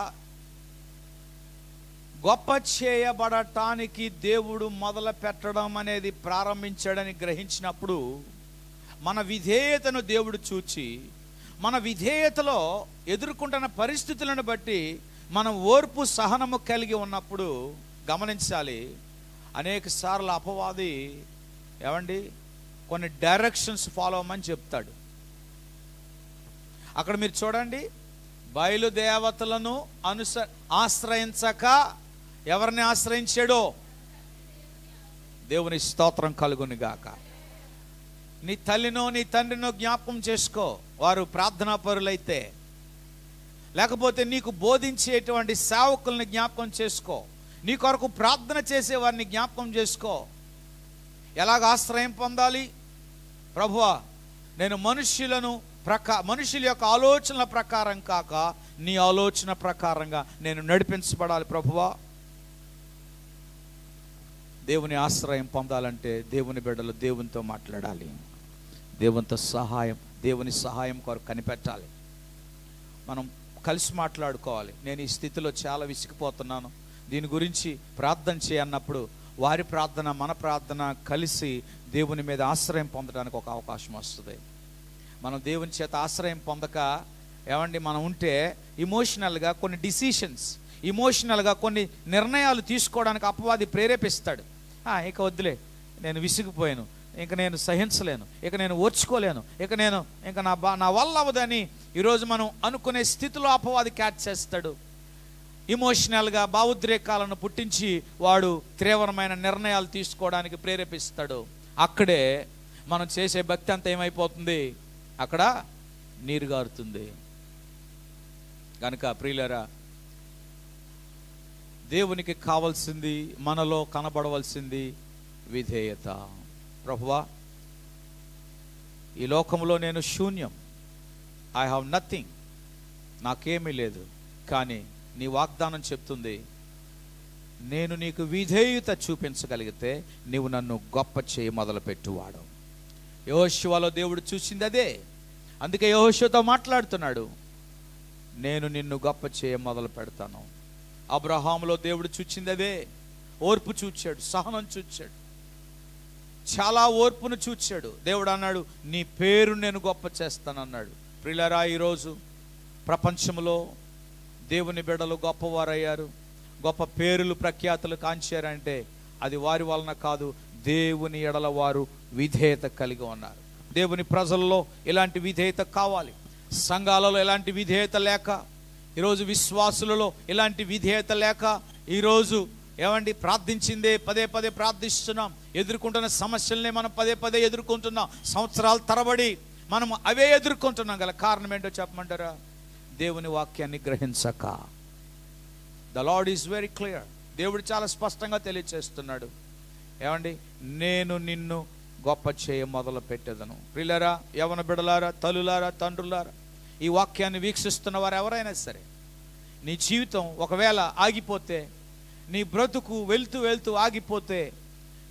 గొప్ప చేయబడటానికి దేవుడు మొదలు పెట్టడం అనేది ప్రారంభించాడని గ్రహించినప్పుడు మన విధేయతను దేవుడు చూచి మన విధేయతలో ఎదుర్కొంటున్న పరిస్థితులను బట్టి మనం ఓర్పు సహనము కలిగి ఉన్నప్పుడు గమనించాలి, అనేక సార్లు అపవాది ఏమండి కొన్ని డైరెక్షన్స్ ఫాలో అవ్వమని చెప్తాడు. అక్కడ మీరు చూడండి, బయలుదేవతలను ఆశ్రయించక ఎవరిని ఆశ్రయించాడో? దేవుని స్తోత్రం కలుగును గాక. నీ తల్లినో నీ తండ్రినో జ్ఞాపకం చేసుకో, వారు ప్రార్థనా పరులైతే. లేకపోతే నీకు బోధించేటువంటి సేవకుల్ని జ్ఞాపకం చేసుకో, నీ కొరకు ప్రార్థన చేసే వారిని జ్ఞాపకం చేసుకో. ఎలాగ ఆశ్రయం పొందాలి? ప్రభువా నేను మనుషుల యొక్క ఆలోచనల ప్రకారం కాక నీ ఆలోచన ప్రకారంగా నేను నడిపించబడాలి ప్రభువా. దేవుని ఆశ్రయం పొందాలంటే దేవుని బిడ్డలు దేవునితో మాట్లాడాలి, దేవుని సహాయం కొరకు కనిపెట్టాలి. మనం కలిసి మాట్లాడుకోవాలి. నేను ఈ స్థితిలో చాలా విసిగిపోతున్నాను, దీని గురించి ప్రార్థన చేయన్నప్పుడు వారి ప్రార్థన మన ప్రార్థన కలిసి దేవుని మీద ఆశ్రయం పొందడానికి ఒక అవకాశం వస్తుంది. మనం దేవుని చేత ఆశ్రయం పొందక ఏమండి మనం ఉంటే ఇమోషనల్గా కొన్ని డిసిషన్స్ ఇమోషనల్గా కొన్ని నిర్ణయాలు తీసుకోవడానికి అపవాది ప్రేరేపిస్తాడు. ఇక వద్దులే, నేను విసిగిపోయాను, ఇంక నేను సహించలేను, ఇక నేను ఓర్చుకోలేను, ఇక నా వల్ల అవ్వదని ఈరోజు మనం అనుకునే స్థితిలో అపవాది క్యాచ్ చేస్తాడు. ఇమోషనల్గా భావోద్రేకాలను పుట్టించి వాడు తీవ్రమైన నిర్ణయాలు తీసుకోవడానికి ప్రేరేపిస్తాడు. అక్కడే మనం చేసే భక్తి అంతా ఏమైపోతుంది, అక్కడ నీరు గారుతుంది. కనుక ప్రియులారా, దేవునికి కావాల్సింది, మనలో కనబడవలసింది విధేయత. ప్రభువా, ఈ లోకంలో నేను శూన్యం, ఐ హావ్ నథింగ్, నాకేమీ లేదు. కానీ నీ వాగ్దానం చెప్తుంది, నేను నీకు విధేయత చూపించగలిగితే నీవు నన్ను గొప్ప చేయి మొదలుపెట్టువాడు. యెహోషువలో దేవుడు చూసింది అదే. అందుకే యెహోషువతో మాట్లాడుతున్నాడు, నేను నిన్ను గొప్ప చేయ మొదలు పెడతాను. అబ్రహాములో దేవుడు చూచింది అదే. ఓర్పు చూచాడు, సహనం చూచాడు, చాలా ఓర్పును చూచాడు. దేవుడు అన్నాడు, నీ పేరు నేను గొప్ప చేస్తానన్నాడు. ప్రియులారా, ఈరోజు ప్రపంచంలో దేవుని బిడ్డలు గొప్పవారయ్యారు, గొప్ప పేరులు ప్రఖ్యాతులు కాంచారంటే అది వారి వలన కాదు, దేవుని ఎడల వారు విధేయత కలిగి ఉన్నారు. దేవుని ప్రజల్లో ఇలాంటి విధేయత కావాలి. సంఘాలలో ఇలాంటి విధేయత లేక, ఈరోజు విశ్వాసులలో ఇలాంటి విధేయత లేక, ఈరోజు ఏమండి ప్రార్థించిందే పదే పదే ప్రార్థిస్తున్నాం, ఎదుర్కొంటున్న సమస్యలనే మనం పదే పదే ఎదుర్కొంటున్నాం. సంవత్సరాల తరబడి మనం అవే ఎదుర్కొంటున్నాం. గల కారణం ఏంటో చెప్పమంటారా? దేవుని వాక్యాన్ని గ్రహించక. The lord is very clear. దేవుడు చాలా స్పష్టంగా తెలియచేస్తున్నాడు, ఏమండి, నేను నిన్ను గొప్ప చేయ మొదలు పెట్టేదను. ప్రియులారా, యవన బిడలారా, తల్లులారా, తండ్రులారా, ఈ వాక్యాన్ని వీక్షిస్తున్న వారు ఎవరైనా సరే, నీ జీవితం ఒకవేళ ఆగిపోతే, నీ బ్రతుకు వెళ్తూ వెళ్తూ ఆగిపోతే,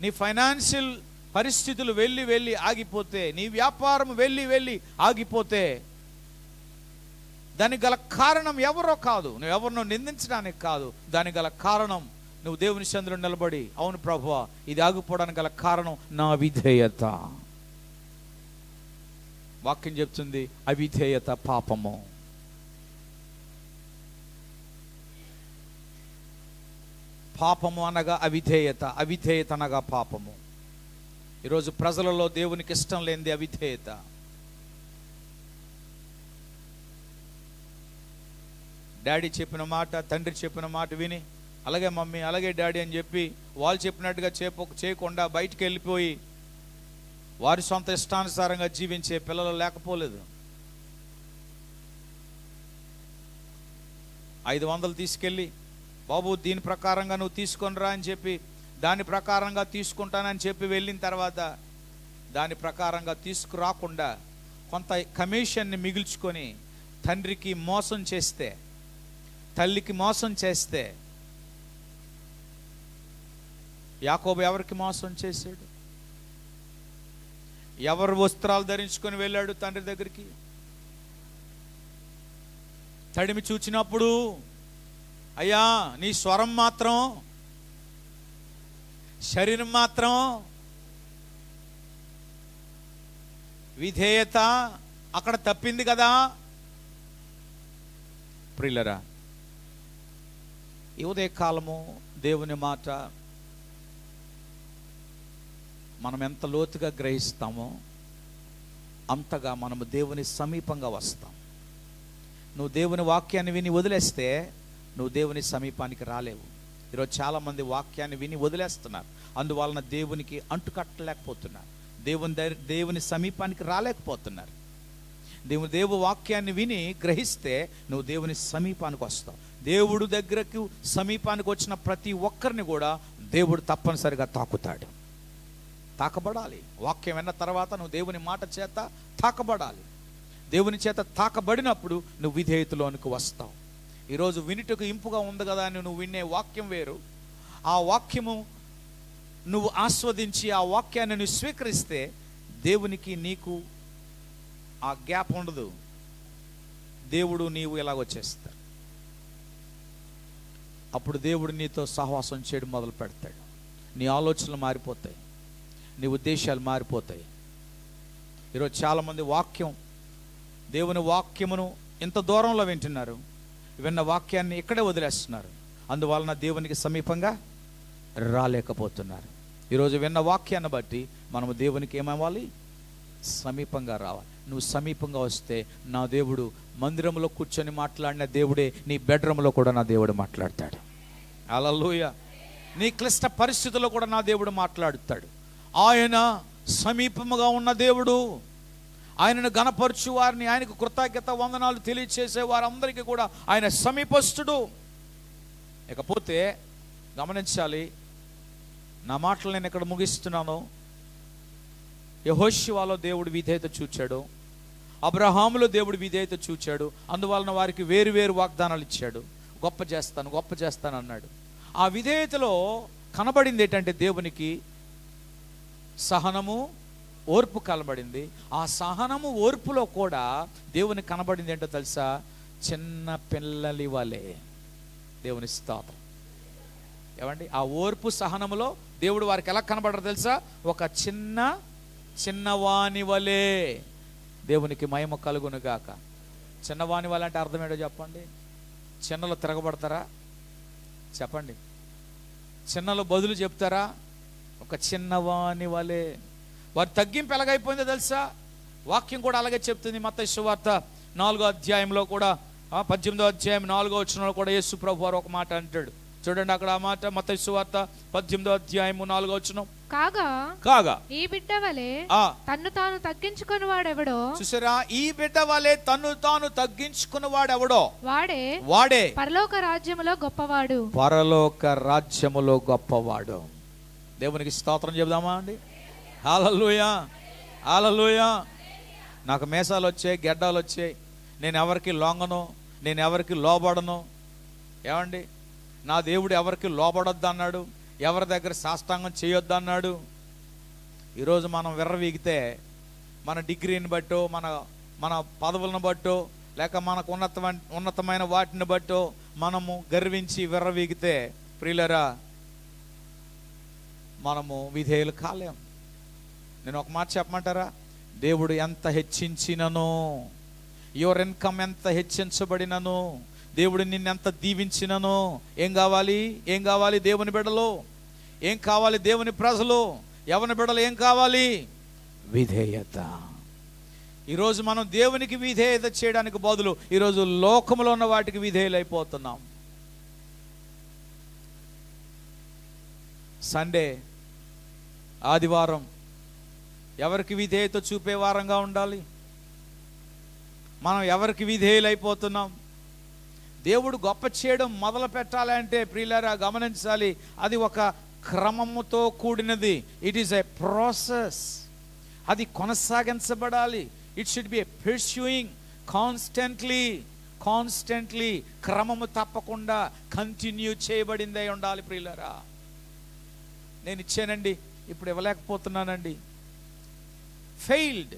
నీ ఫైనాన్షియల్ పరిస్థితులు వెళ్ళి ఆగిపోతే, నీ వ్యాపారం వెళ్ళి ఆగిపోతే, దానికి గల కారణం ఎవరో కాదు, నువ్వు ఎవరినో నిందించడానికి కాదు. దానికి గల కారణం నువ్వు దేవుని సందులో నిలబడి, అవును ప్రభువా, ఇది ఆగిపోవడానికి గల కారణం నా విధేయత. వాక్యం చెప్తుంది, అవిధేయత పాపము. పాపము అనగా అవిధేయత, అవిధేయత అనగా పాపము. ఈరోజు ప్రజలలో దేవునికి ఇష్టం లేనిది అవిధేయత. డాడీ చెప్పిన మాట, తండ్రి చెప్పిన మాట విని, అలాగే మమ్మీ, అలాగే డాడీ అని చెప్పి వాళ్ళు చెప్పినట్టుగా చేయకుండా బయటికి వెళ్ళిపోయి వారి సొంత ఇష్టానుసారంగా జీవించే పిల్లలు లేకపోలేదు. 500 తీసుకెళ్ళి, బాబు దీని ప్రకారంగా నువ్వు తీసుకొని రా అని చెప్పి, దాని ప్రకారంగా తీసుకుంటానని చెప్పి వెళ్ళిన తర్వాత దాని ప్రకారంగా తీసుకురాకుండా కొంత కమిషన్ని మిగుల్చుకొని తండ్రికి మోసం చేస్తే, తల్లికి మోసం చేస్తే, యాకోబు ఎవరికి మోసం చేశాడు? ఎవరు వస్త్రాలు ధరించుకొని వెళ్ళాడు తండ్రి దగ్గరికి? తడిమి చూచినప్పుడు, అయ్యా నీ స్వరం మాత్రం, శరీరం మాత్రం, విధేయత అక్కడ తప్పింది కదా. ప్రియులరా, ఈ ఉదయకాలము దేవుని మాట మనం ఎంత లోతుగా గ్రహిస్తామో అంతగా మనము దేవుని సమీపంగా వస్తాం. నువ్వు దేవుని వాక్యాన్ని విని వదిలేస్తే నువ్వు దేవుని సమీపానికి రాలేవు. ఈరోజు చాలామంది వాక్యాన్ని విని వదిలేస్తున్నారు, అందువలన దేవునికి అంటుకట్టలేకపోతున్నారు, దేవుని సమీపానికి రాలేకపోతున్నారు. దేవు వాక్యాన్ని విని గ్రహిస్తే నువ్వు దేవుని సమీపానికి వస్తావు. దేవుడు దగ్గరకు సమీపానికి వచ్చిన ప్రతి ఒక్కరిని కూడా దేవుడు తప్పనిసరిగా తాకుతాడు. తాకబడాలి. వాక్యం విన్న తర్వాత నువ్వు దేవుని మాట చేత తాకబడాలి. దేవుని చేత తాకబడినప్పుడు నువ్వు విధేయతలోనికి వస్తావు. ఈరోజు వినుటకు ఇంపుగా ఉంది కదా అని నువ్వు వినే వాక్యం వేరు. ఆ వాక్యము నువ్వు ఆస్వాదించి ఆ వాక్యాన్ని నువ్వు స్వీకరిస్తే దేవునికి నీకు ఆ గ్యాప్ ఉండదు. దేవుడు నీవు ఎలాగొచ్చేస్తాడు. అప్పుడు దేవుడు నీతో సహవాసం చేయడం మొదలు పెడతాడు. నీ ఆలోచనలు మారిపోతాయి, నీ ఉద్దేశాలు మారిపోతాయి. ఈరోజు చాలామంది దేవుని వాక్యమును ఇంత దూరంలో వింటున్నారు, విన్న వాక్యాన్ని ఇక్కడే వదిలేస్తున్నారు. అందువలన దేవునికి సమీపంగా రాలేకపోతున్నారు. ఈరోజు విన్న వాక్యాన్ని బట్టి మనము దేవునికి ఏమవ్వాలి? సమీపంగా రావాలి. నువ్వు సమీపంగా వస్తే నా దేవుడు మందిరంలో కూర్చొని మాట్లాడిన దేవుడే నీ బెడ్రూమ్లో కూడా నా దేవుడు మాట్లాడతాడు. హల్లెలూయా. నీ క్లిష్ట పరిస్థితుల్లో కూడా నా దేవుడు మాట్లాడుతాడు. ఆయన సమీపముగా ఉన్న దేవుడు. ఆయనను గణపరచు వారిని, ఆయనకు కృతజ్ఞత వందనాలు తెలియచేసే వారందరికీ కూడా ఆయన సమీపస్తుడు. ఇకపోతే గమనించాలి, నా మాటలు నేను ఇక్కడ ముగిస్తున్నాను. యెహోషువలో దేవుడు విధేయత చూచాడు, అబ్రహాములో దేవుడు విధేయత చూచాడు. అందువలన వారికి వేరు వేరు వాగ్దానాలు ఇచ్చాడు. గొప్ప చేస్తాను, గొప్ప చేస్తాను అన్నాడు. ఆ విధేయతలో కనబడింది ఏంటంటే దేవునికి సహనము, ఓర్పు కనబడింది. ఆ సహనము, ఓర్పులో కూడా దేవునికి కనబడింది ఏంటో తెలుసా? చిన్న పిల్లలి వలె. దేవుని స్తోత్రం. ఏమండి, ఆ ఓర్పు సహనములో దేవుడు వారికి ఎలా కనబడరు తెలుసా? ఒక చిన్నవాని వలె. దేవునికి మహిమ కలుగును గాక. చిన్నవాని వలె అంటే అర్థం ఏంటో చెప్పండి. చిన్నలు తిరగబడతారా? చెప్పండి. చిన్నలు బదులు చెప్తారా? ఒక చిన్నవాని వలె. వారి తగ్గింపు ఎలాగైపోయిందో తెలుసా? వాక్యం కూడా అలాగే చెప్తుంది. మత్తయి సువార్త 4వ అధ్యాయంలో కూడా 18వ అధ్యాయం 4వ వచనంలో కూడా యేసు ప్రభు వారు ఒక మాట అంటాడు. చూడండి అక్కడ ఆ మాట, మత్తయి సువార్త 18వ అధ్యాయము 4వ వచనం. కాగా ఈ బిడ్డ వలె తన్ను తాను తగ్గించుకుని వాడెవడో. చూసారా? ఈ బిడ్డ వలె తన్ను తాను తగ్గించుకుని వాడెవడో వాడే పరలోక రాజ్యములో గొప్పవాడు. పరలోక రాజ్యములో గొప్పవాడు. దేవునికి స్తోత్రం చెబుదామా అండి? హల్లెలూయా, హల్లెలూయా. నాకు మేసాలు వచ్చాయి, గెడ్డాలు వచ్చాయి. నేను ఎవరికి లొంగను, నేను ఎవరికి లోబడను. ఏమండి, నా దేవుడు ఎవరికి లోబడొద్దు అన్నాడు, ఎవరి దగ్గర సాష్టాంగం చేయొద్దు అన్నాడు. ఈరోజు మనం విర్రవీగితే మన డిగ్రీని బట్టో, మన పదవులను బట్టో, లేక మనకు ఉన్నతమైన వాటిని బట్టో మనము గర్వించి విర్రవీగితే ప్రియులరా, మనము విధేయులు కాలేం. నేను ఒక మాట చెప్పమంటారా? దేవుడు ఎంత హెచ్చించినను, యువర్ ఇన్కమ్ ఎంత హెచ్చించబడినను, దేవుడు నిన్నెంత దీవించినను, ఏం కావాలి దేవుని బిడ్డలు? ఏం కావాలి దేవుని ప్రజలు, యవన బిడ్డలు? ఏం కావాలి? విధేయత. ఈరోజు మనం దేవునికి విధేయత చేయడానికి బదులు ఈరోజు లోకంలో ఉన్న వాటికి విధేయులైపోతున్నాం. సండే, ఆదివారం ఎవరికి విధేయత చూపే వారంగా ఉండాలి? మనం ఎవరికి విధేయులైపోతున్నాం? దేవుడు గొప్ప చేయడం మొదలు పెట్టాలంటే ప్రియులారా గమనించాలి, అది ఒక క్రమముతో కూడినది. It is a process. అది కొనసాగించబడాలి. It should be a pursuing constantly క్రమము తప్పకుండా కంటిన్యూ చేయబడిందే ఉండాలి ప్రియులారా. నేను ఇచ్చానండి, ఇప్పుడు ఇవ్వలేకపోతున్నానండి. ఫెయిల్డ్,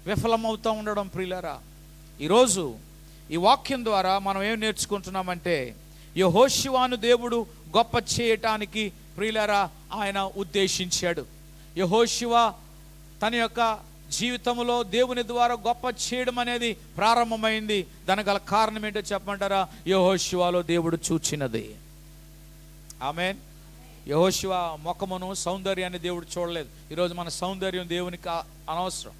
విఫలమవుతూ ఉండడం ప్రియులారా. ఈరోజు ఈ వాక్యం ద్వారా మనం ఏం నేర్చుకుంటున్నామంటే, యెహోషువను దేవుడు గొప్ప చేయటానికి ప్రియులారా ఆయన ఉద్దేశించాడు. యెహోషువ తన యొక్క జీవితంలో దేవుని ద్వారా గొప్ప చేయడం అనేది ప్రారంభమైంది. దానికి గల కారణం ఏంటో చెప్పమంటారా? యెహోషువలో దేవుడు చూచినది. ఆమేన్. యెహోషువ ముఖమును, సౌందర్యాన్ని దేవుడు చూడలేదు. ఈరోజు మన సౌందర్యం దేవునికి అనవసరం.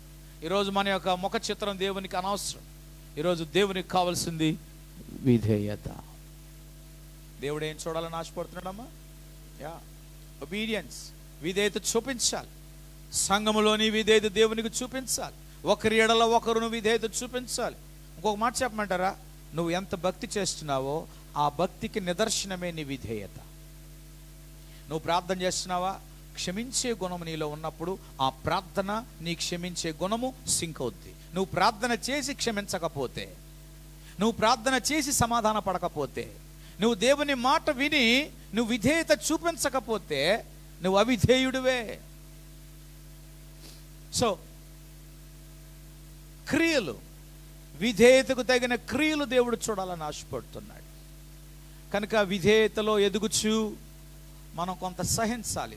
ఈరోజు మన యొక్క ముఖ చిత్రం దేవునికి అనవసరం. ఈరోజు దేవునికి కావాల్సింది విధేయత. దేవుడు ఏం చూడాలని ఆశపడుతున్నాడమ్మా? ఒబీడియన్స్, విధేయత చూపించాలి. సంఘములోని విధేయత దేవునికి చూపించాలి. ఒకరి ఎడల ఒకరును విధేయత చూపించాలి. ఇంకొక మాట చెప్పమంటారా? నువ్వు ఎంత భక్తి చేస్తున్నావో ఆ భక్తికి నిదర్శనమే నీ విధేయత. నువ్వు ప్రార్థన చేస్తున్నావా? క్షమించే గుణము నీలో ఉన్నప్పుడు ఆ ప్రార్థన నీ క్షమించే గుణము సింక్ అవుద్ది. నువ్వు ప్రార్థన చేసి క్షమించకపోతే, నువ్వు ప్రార్థన చేసి సమాధాన పడకపోతే, నువ్వు దేవుని మాట విని నువ్వు విధేయత చూపించకపోతే నువ్వు అవిధేయుడివే. సో క్రియలు, విధేయతకు తగిన క్రియలు దేవుడు చూడాలని ఆశపడుతున్నాడు. కనుక విధేయతలో ఎదుగుచు మనం కొంత సహించాలి.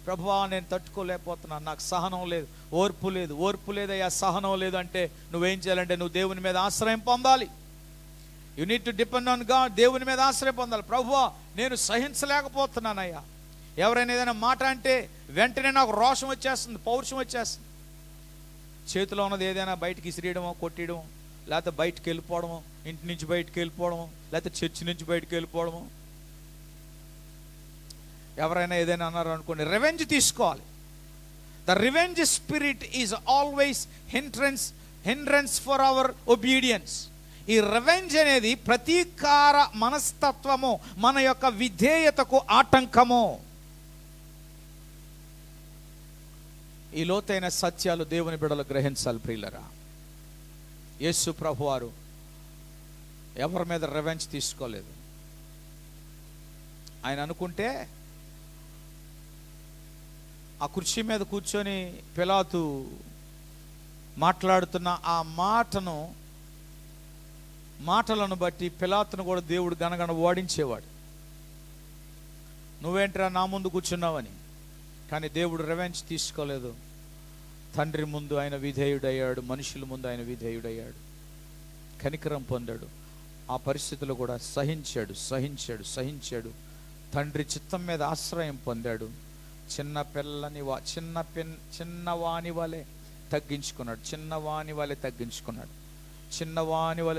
ప్రభువా, నేను తట్టుకోలేకపోతున్నాను, నాకు సహనం లేదు, ఓర్పు లేదయ్యా, సహనం లేదు అంటే నువ్వేం చేయాలంటే నువ్వు దేవుని మీద ఆశ్రయం పొందాలి. You need to depend on God. దేవుని మీద ఆశ్రయ పొందాలి. ప్రభువా నేను సహించలేకపోతున్నానయ్యా. ఎవరైనా ఏదైనా మాట అంటే వెంటనే నాకు రోషం వచ్చేస్తుంది, పౌరుషం వచ్చేస్తుంది. చేతిలో ఉన్నది ఏదైనా బయటికి ఇసిరియడమో, కొట్టడమో, లేకపోతే బయటికి వెళ్ళిపోవడమో, ఇంటి నుంచి బయటికి వెళ్ళిపోవడమో, లేకపోతే చర్చి నుంచి బయటికి వెళ్ళిపోవడమో. ఎవరైనా ఏదైనా అన్నారు అనుకోండి, రివెంజ్ తీసుకోవాలి. The revenge spirit is always hindrance for hour obedience. ఈ రివెంజ్ అనేది ప్రతీకార మనస్తత్వము, మన యొక్క విధేయతకు ఆటంకము. ఈ లోతైన సత్యాలు దేవుని బిడ్డలు గ్రహించాలి ప్రియులరా. యేసు ప్రభువారు ఎవరి మీద రివెంజ్ తీసుకోలేదు. ఆయన అనుకుంటే ఆ కుర్చీ మీద కూర్చొని పిలాతు మాట్లాడుతున్న ఆ మాటలను బట్టి పిలాతును కూడా దేవుడు గనగన ఓడించేవాడు. నువ్వేంట్రా నా ముందు కూర్చున్నావని. కానీ దేవుడు రివెంజ్ తీసుకోలేదు. తండ్రి ముందు ఆయన విధేయుడయ్యాడు, మనుషుల ముందు ఆయన విధేయుడయ్యాడు, కనికరం పొందాడు. ఆ పరిస్థితులు కూడా సహించాడు. తండ్రి చిత్తం మీద ఆశ్రయం పొందాడు. చిన్నవాని వలె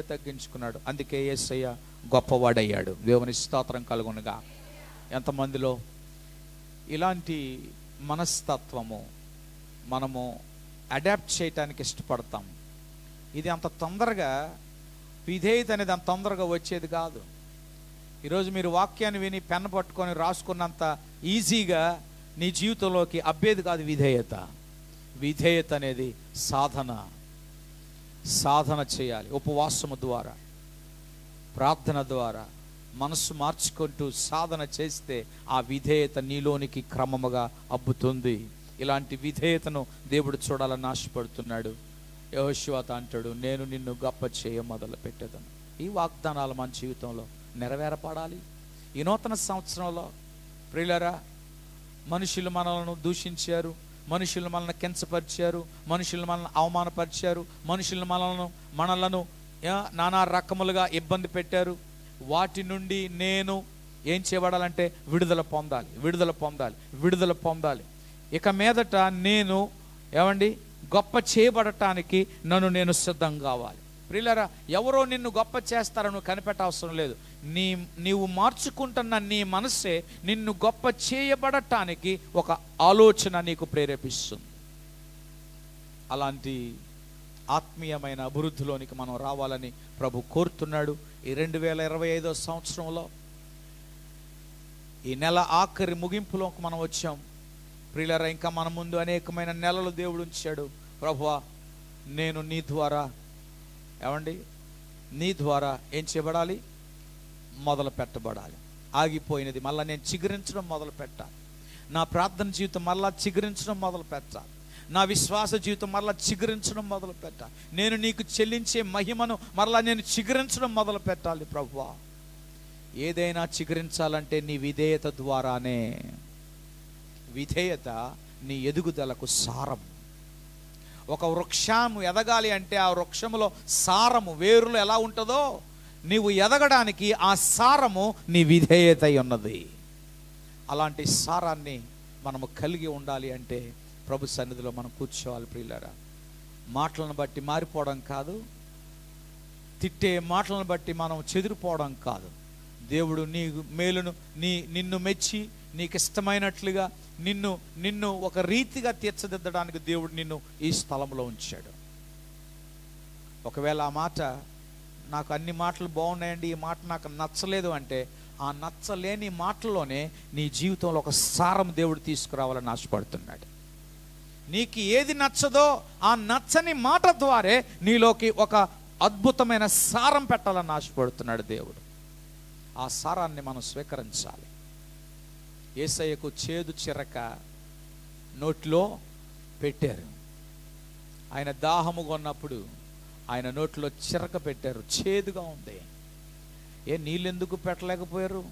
తగ్గించుకున్నాడు. అందుకే యేసయ్య గొప్పవాడయ్యాడు. దేవుని స్తోత్రం కలుగునుగా. ఎంతమందిలో ఇలాంటి మనస్తత్వము మనము అడాప్ట్ చేయటానికి ఇష్టపడతాం. ఇది అంత తొందరగా, విధేయత అనేది అంత తొందరగా వచ్చేది కాదు. ఈరోజు మీరు వాక్యాన్ని విని పెన్ పట్టుకొని రాసుకున్నంత ఈజీగా నీ జీవితంలోకి అబ్బేది కాదు విధేయత. విధేయత అనేది సాధన చేయాలి. ఉపవాసము ద్వారా, ప్రార్థన ద్వారా మనస్సు మార్చుకుంటూ సాధన చేస్తే ఆ విధేయత నీలోనికి క్రమముగా అబ్బుతుంది. ఇలాంటి విధేయతను దేవుడు చూడాలని ఆశపడుతున్నాడు. యెహోషువతో అంటాడు, నేను నిన్ను గొప్ప చేయ మొదలు పెట్టేదను. ఈ వాగ్దానాలు మన జీవితంలో నెరవేరపడాలి. ఈ నూతన సంవత్సరంలో ప్రియులారా, మనుషులు మనలను దూషించారు, మనుషులు మనల్ని కించపరిచారు, మనుషులు మనల్ని అవమానపరిచారు, మనుషులు మనలను నానా రకములుగా ఇబ్బంది పెట్టారు. వాటి నుండి నేను ఏం చేయబడాలంటే విడుదల పొందాలి. ఇక మీదట నేను గొప్ప చేయబడటానికి నేను సిద్ధం కావాలి. ప్రియులారా, ఎవరో నిన్ను గొప్ప చేస్తారో నువ్వు కనిపెట్ట అవసరం లేదు. నీవు మార్చుకుంటున్న నీ మనస్సే నిన్ను గొప్ప చేయబడటానికి ఒక ఆలోచన నీకు ప్రేరేపిస్తుంది. అలాంటి ఆత్మీయమైన అభివృద్ధిలోనికి మనం రావాలని ప్రభు కోరుతున్నాడు. ఈ 2025 సంవత్సరంలో ఈ నెల ఆఖరి ముగింపులోకి మనం వచ్చాం. ప్రియులారా, ఇంకా మన ముందు అనేకమైన నెలలు దేవుడు ఉంచాడు. ప్రభువా, నేను నీ ద్వారా ఏం చేయబడాలి? మొదలు పెట్టబడాలి. ఆగిపోయినది మళ్ళీ నేను చిగురించడం మొదలు పెట్టాలి. నా ప్రార్థన జీవితం మళ్ళా చిగురించడం మొదలు పెట్టాలి. నా విశ్వాస జీవితం మరలా చిగురించడం మొదలు పెట్టాలి. నేను నీకు చెల్లించే మహిమను మరలా నేను చిగురించడం మొదలు పెట్టాలి. ప్రభువా, ఏదైనా చిగురించాలంటే నీ విధేయత ద్వారానే. విధేయత నీ ఎదుగుదలకు సారం. ఒక వృక్షము ఎదగాలి అంటే ఆ వృక్షములో సారము, వేరులో ఎలా ఉంటుందో నీవు ఎదగడానికి ఆ సారము నీ విధేయత ఉన్నది. అలాంటి సారాన్ని మనము కలిగి ఉండాలి అంటే ప్రభు సన్నిధిలో మనం కూర్చోవాలి. ప్రియులారా, మాటలను బట్టి మారిపోవడం కాదు, తిట్టే మాటలను బట్టి మనం చెదిరిపోవడం కాదు. దేవుడు నీ మేలును నిన్ను మెచ్చి నీకు ఇష్టమైనట్లుగా నిన్ను ఒక రీతిగా తీర్చిదిద్దడానికి దేవుడు నిన్ను ఈ స్థలంలో ఉంచాడు. ఒకవేళ ఆ మాట నాకు అన్ని మాటలు బాగున్నాయండి, ఈ మాట నాకు నచ్చలేదు అంటే ఆ నచ్చలేని మాటల్లోనే నీ జీవితంలో ఒక సారం దేవుడు తీసుకురావాలని ఆశపడుతున్నాడు. నీకు ఏది నచ్చదో ఆ నచ్చని మాట ద్వారా నీలోకి ఒక అద్భుతమైన సారం పెట్టాలని ఆశపడుతున్నాడు దేవుడు. ఆ సారాన్ని మనం స్వీకరించాలి. యేసయ్యకు చేదు చిరక నోట్లో పెట్టారు. ఆయన దాహము కొన్నప్పుడు ఆయన నోట్లో చిరక పెట్టారు. చేదుగా ఉంది. నీళ్ళెందుకు పెట్టలేకపోయారు?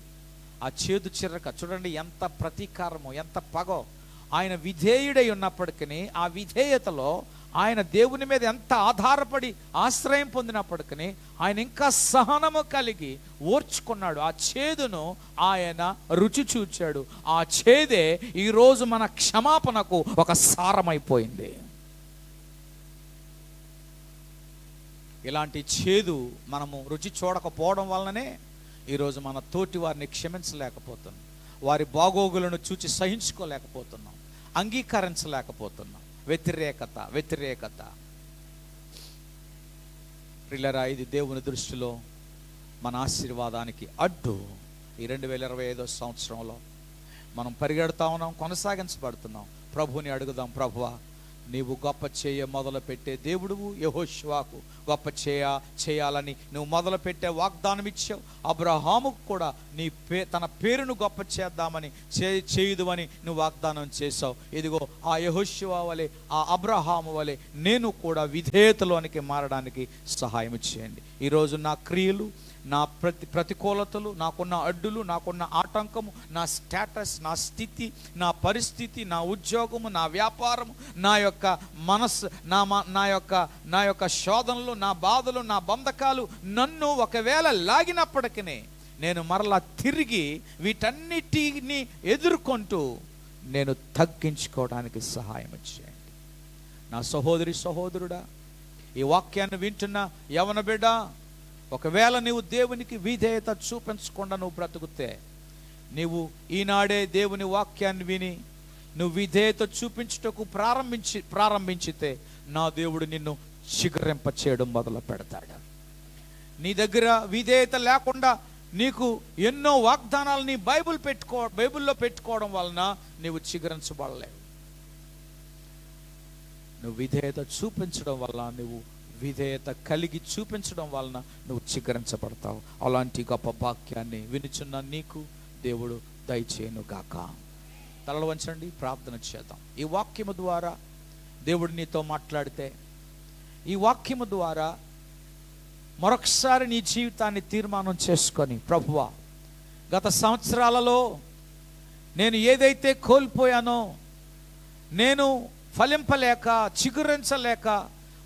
ఆ చేదు చిరక చూడండి, ఎంత ప్రతీకారమో, ఎంత పగో. ఆయన విధేయుడై ఉన్నప్పటికీ ఆ విధేయతలో ఆయన దేవుని మీద ఎంత ఆధారపడి ఆశ్రయం పొందినప్పటికీ ఆయన ఇంకా సహనము కలిగి ఓర్చుకున్నాడు. ఆ చేదును ఆయన రుచి చూచాడు. ఆ చేదే ఈరోజు మన క్షమాపణకు ఒక సారమైపోయింది. ఇలాంటి చేదు మనము రుచి చూడకపోవడం వలననే ఈరోజు మన తోటి వారిని క్షమించలేకపోతున్నాం, వారి బాగోగులను చూచి సహించుకోలేకపోతున్నాం, అంగీకరించలేకపోతున్నాం. వ్యతిరేకత. ప్రియులారా, ఇది దేవుని దృష్టిలో మన ఆశీర్వాదానికి అడ్డు. ఈ 2025 సంవత్సరంలో మనం పరిగెడతా ఉన్నాం, కొనసాగించబడుతున్నాం. ప్రభుని అడుగుదాం, ప్రభువా నీవు గొప్ప చేయ మొదలు పెట్టే దేవుడువు. యెహోషువకు గొప్ప చేయాలని నువ్వు మొదలు పెట్టే వాగ్దానం ఇచ్చావు. అబ్రహాముకు కూడా తన పేరును గొప్ప చేద్దామని చేయుదువని నువ్వు వాగ్దానం చేసావు. ఇదిగో ఆ యెహోషువ వలె, ఆ అబ్రహాము వలె నేను కూడా విధేయతలోనికి మారడానికి సహాయం చేయండి. ఈరోజు నా క్రియలు, నా ప్రతికూలతలు, నాకున్న అడ్డులు, నాకున్న ఆటంకము, నా స్టేటస్, నా స్థితి, నా పరిస్థితి, నా ఉద్యోగము, నా వ్యాపారము, నా యొక్క మనస్సు, నా యొక్క శోధనలు, నా బాధలు, నా బంధకాలు నన్ను ఒకవేళ లాగినప్పటికీ నేను మరలా తిరిగి వీటన్నిటిని ఎదుర్కొంటూ నేను తగ్గించుకోవడానికి సహాయం చేయండి. నా సహోదరుడా, ఈ వాక్యాన్ని వింటున్న యవన బిడ్డ, ఒకవేళ నీవు దేవునికి విధేయత చూపించకుండా నువ్వు బ్రతుకుతే, నీవు ఈనాడే దేవుని వాక్యాన్ని విని నువ్వు విధేయత చూపించుటకు ప్రారంభించితే నా దేవుడు నిన్ను చిగురింప చేయడం మొదలు పెడతాడు. నీ దగ్గర విధేయత లేకుండా నీకు ఎన్నో వాగ్దానాలు నీ బైబిల్లో పెట్టుకోవడం వలన నీవు చిగురించబడలేవు. నువ్వు విధేయత చూపించడం వల్ల, నువ్వు విధేయత కలిగి చూపించడం వలన నువ్వు చిగురించబడతావు. అలాంటి గొప్ప వాక్యాన్ని వినుచున్న నీకు దేవుడు దయచేయను గాక. తలలు వంచండి, ప్రార్థన చేద్దాం. ఈ వాక్యము ద్వారా దేవుడు నీతో మాట్లాడితే, ఈ వాక్యము ద్వారా మరొకసారి నీ జీవితాన్ని తీర్మానం చేసుకొని, ప్రభువా గత సంవత్సరాలలో నేను ఏదైతే కోల్పోయానో, నేను ఫలింపలేక, చిగురించలేక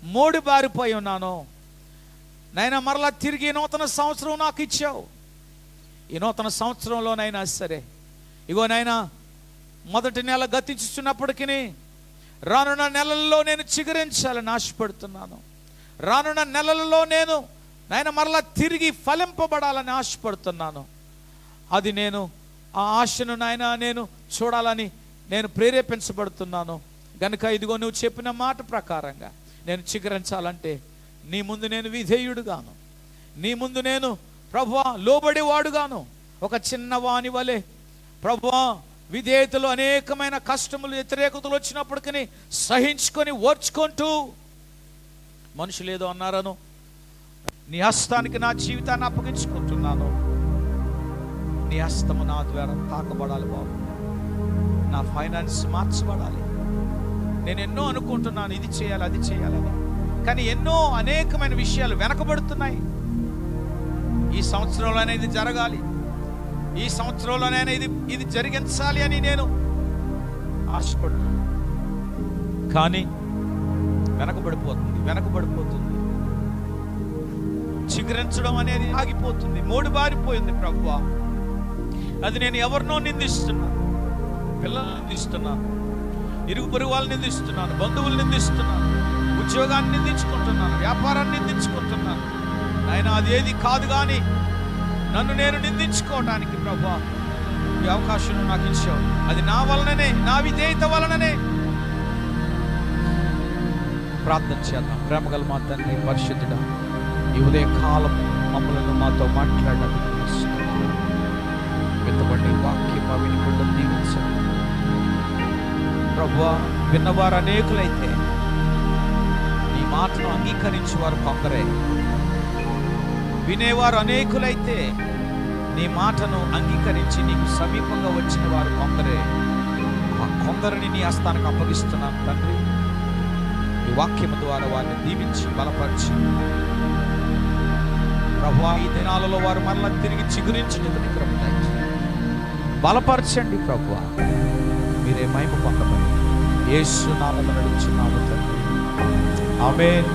మోడిబారిపోయి ఉన్నానో, నైనా మరలా తిరిగి నూతన సంవత్సరం నాకు ఇచ్చావు. ఈ నూతన సంవత్సరంలోనైనా సరే, ఇగో నైనా మొదటి నెల గతించుచున్నప్పటికీ రానున్న నెలల్లో నేను చిగురించాలని ఆశపడుతున్నాను. రానున్న నెలలలో నేను మరలా తిరిగి ఫలింపబడాలని ఆశపడుతున్నాను. అది నేను ఆ ఆశను నేను చూడాలని నేను ప్రేరేపించబడుతున్నాను గనుక ఇదిగో నువ్వు చెప్పిన మాట ప్రకారంగా నేను చిగురించాలంటే నీ ముందు నేను విధేయుడుగాను, నీ ముందు నేను ప్రభువా లోబడేవాడుగాను, ఒక చిన్నవాని వలె ప్రభువా విధేయతలు అనేకమైన కష్టములు, వ్యతిరేకతలు వచ్చినప్పటికీ సహించుకొని ఓర్చుకుంటూ, మనుషులు ఏదో అన్నారను నీ హస్తానికి నా జీవితాన్ని అప్పగించుకుంటున్నాను. నీ హస్తము నా ద్వారా తాకబడాలి బాబు. నా ఫైనాన్స్ మార్చబడాలి. నేను ఎన్నో అనుకుంటున్నాను, ఇది చేయాలి, అది చేయాలని, కానీ ఎన్నో అనేకమైన విషయాలు వెనకబడుతున్నాయి. ఈ సంవత్సరంలోనే ఇది జరగాలి, ఈ సంవత్సరంలోనైనా ఇది జరిగించాలి అని నేను ఆశపడుతున్నాను. కానీ వెనకబడిపోతుంది. చిగురించడం అనేది ఆగిపోతుంది, మోడిబారిపోయింది. ప్రభువా అది నేను ఎవరినో నిందిస్తున్నాను, పిల్లల్ని నిందిస్తున్నాను, ఇరుగు పొరుగు వాళ్ళని నిందిస్తున్నాను, బంధువులు నిందిస్తున్నాను, ఉద్యోగాన్ని నిందించుకుంటున్నాను, వ్యాపారాన్ని నిందించుకుంటున్నాను. ఆయన అది ఏది కాదు, కానీ నన్ను నేను నిందించుకోవడానికి ప్రభువా ఈ అవకాశం నాకు ఇచ్చావు. అది నా వలననే, నా విధేయత వలననే. ప్రార్థన చేద్దాం. ప్రేమగల మా తండ్రి, పరిశుద్ధుడా, ఈ ఉదయ కాలం మమ్మలను మాతో మాట్లాడడానికి విత్తబడి వాక్యం మా వినికుండా దీవించండి ప్రభువా. విన్నవారు అనేకులైతే నీ మాటను అంగీకరించేవారు కొందరే, వినేవారు అనేకులైతే నీ మాటను అంగీకరించి నీకు సమీపంగా వచ్చిన వారు కొందరే. ఆ కొందరిని నీ హస్తానికి అప్పగిస్తున్నాను తండ్రి. ఈ వాక్యము ద్వారా వారిని దీవించి బలపరిచి ప్రభువా ఈ దినాలలో వారు మరలా తిరిగి చిగురించడానికి కృప దయచేయండి. బలపరచండి ప్రభువా, మీరే మహిమ పొందమని యేసు నామమున అడుగుచున్నాము తండ్రి. ఆమేన్.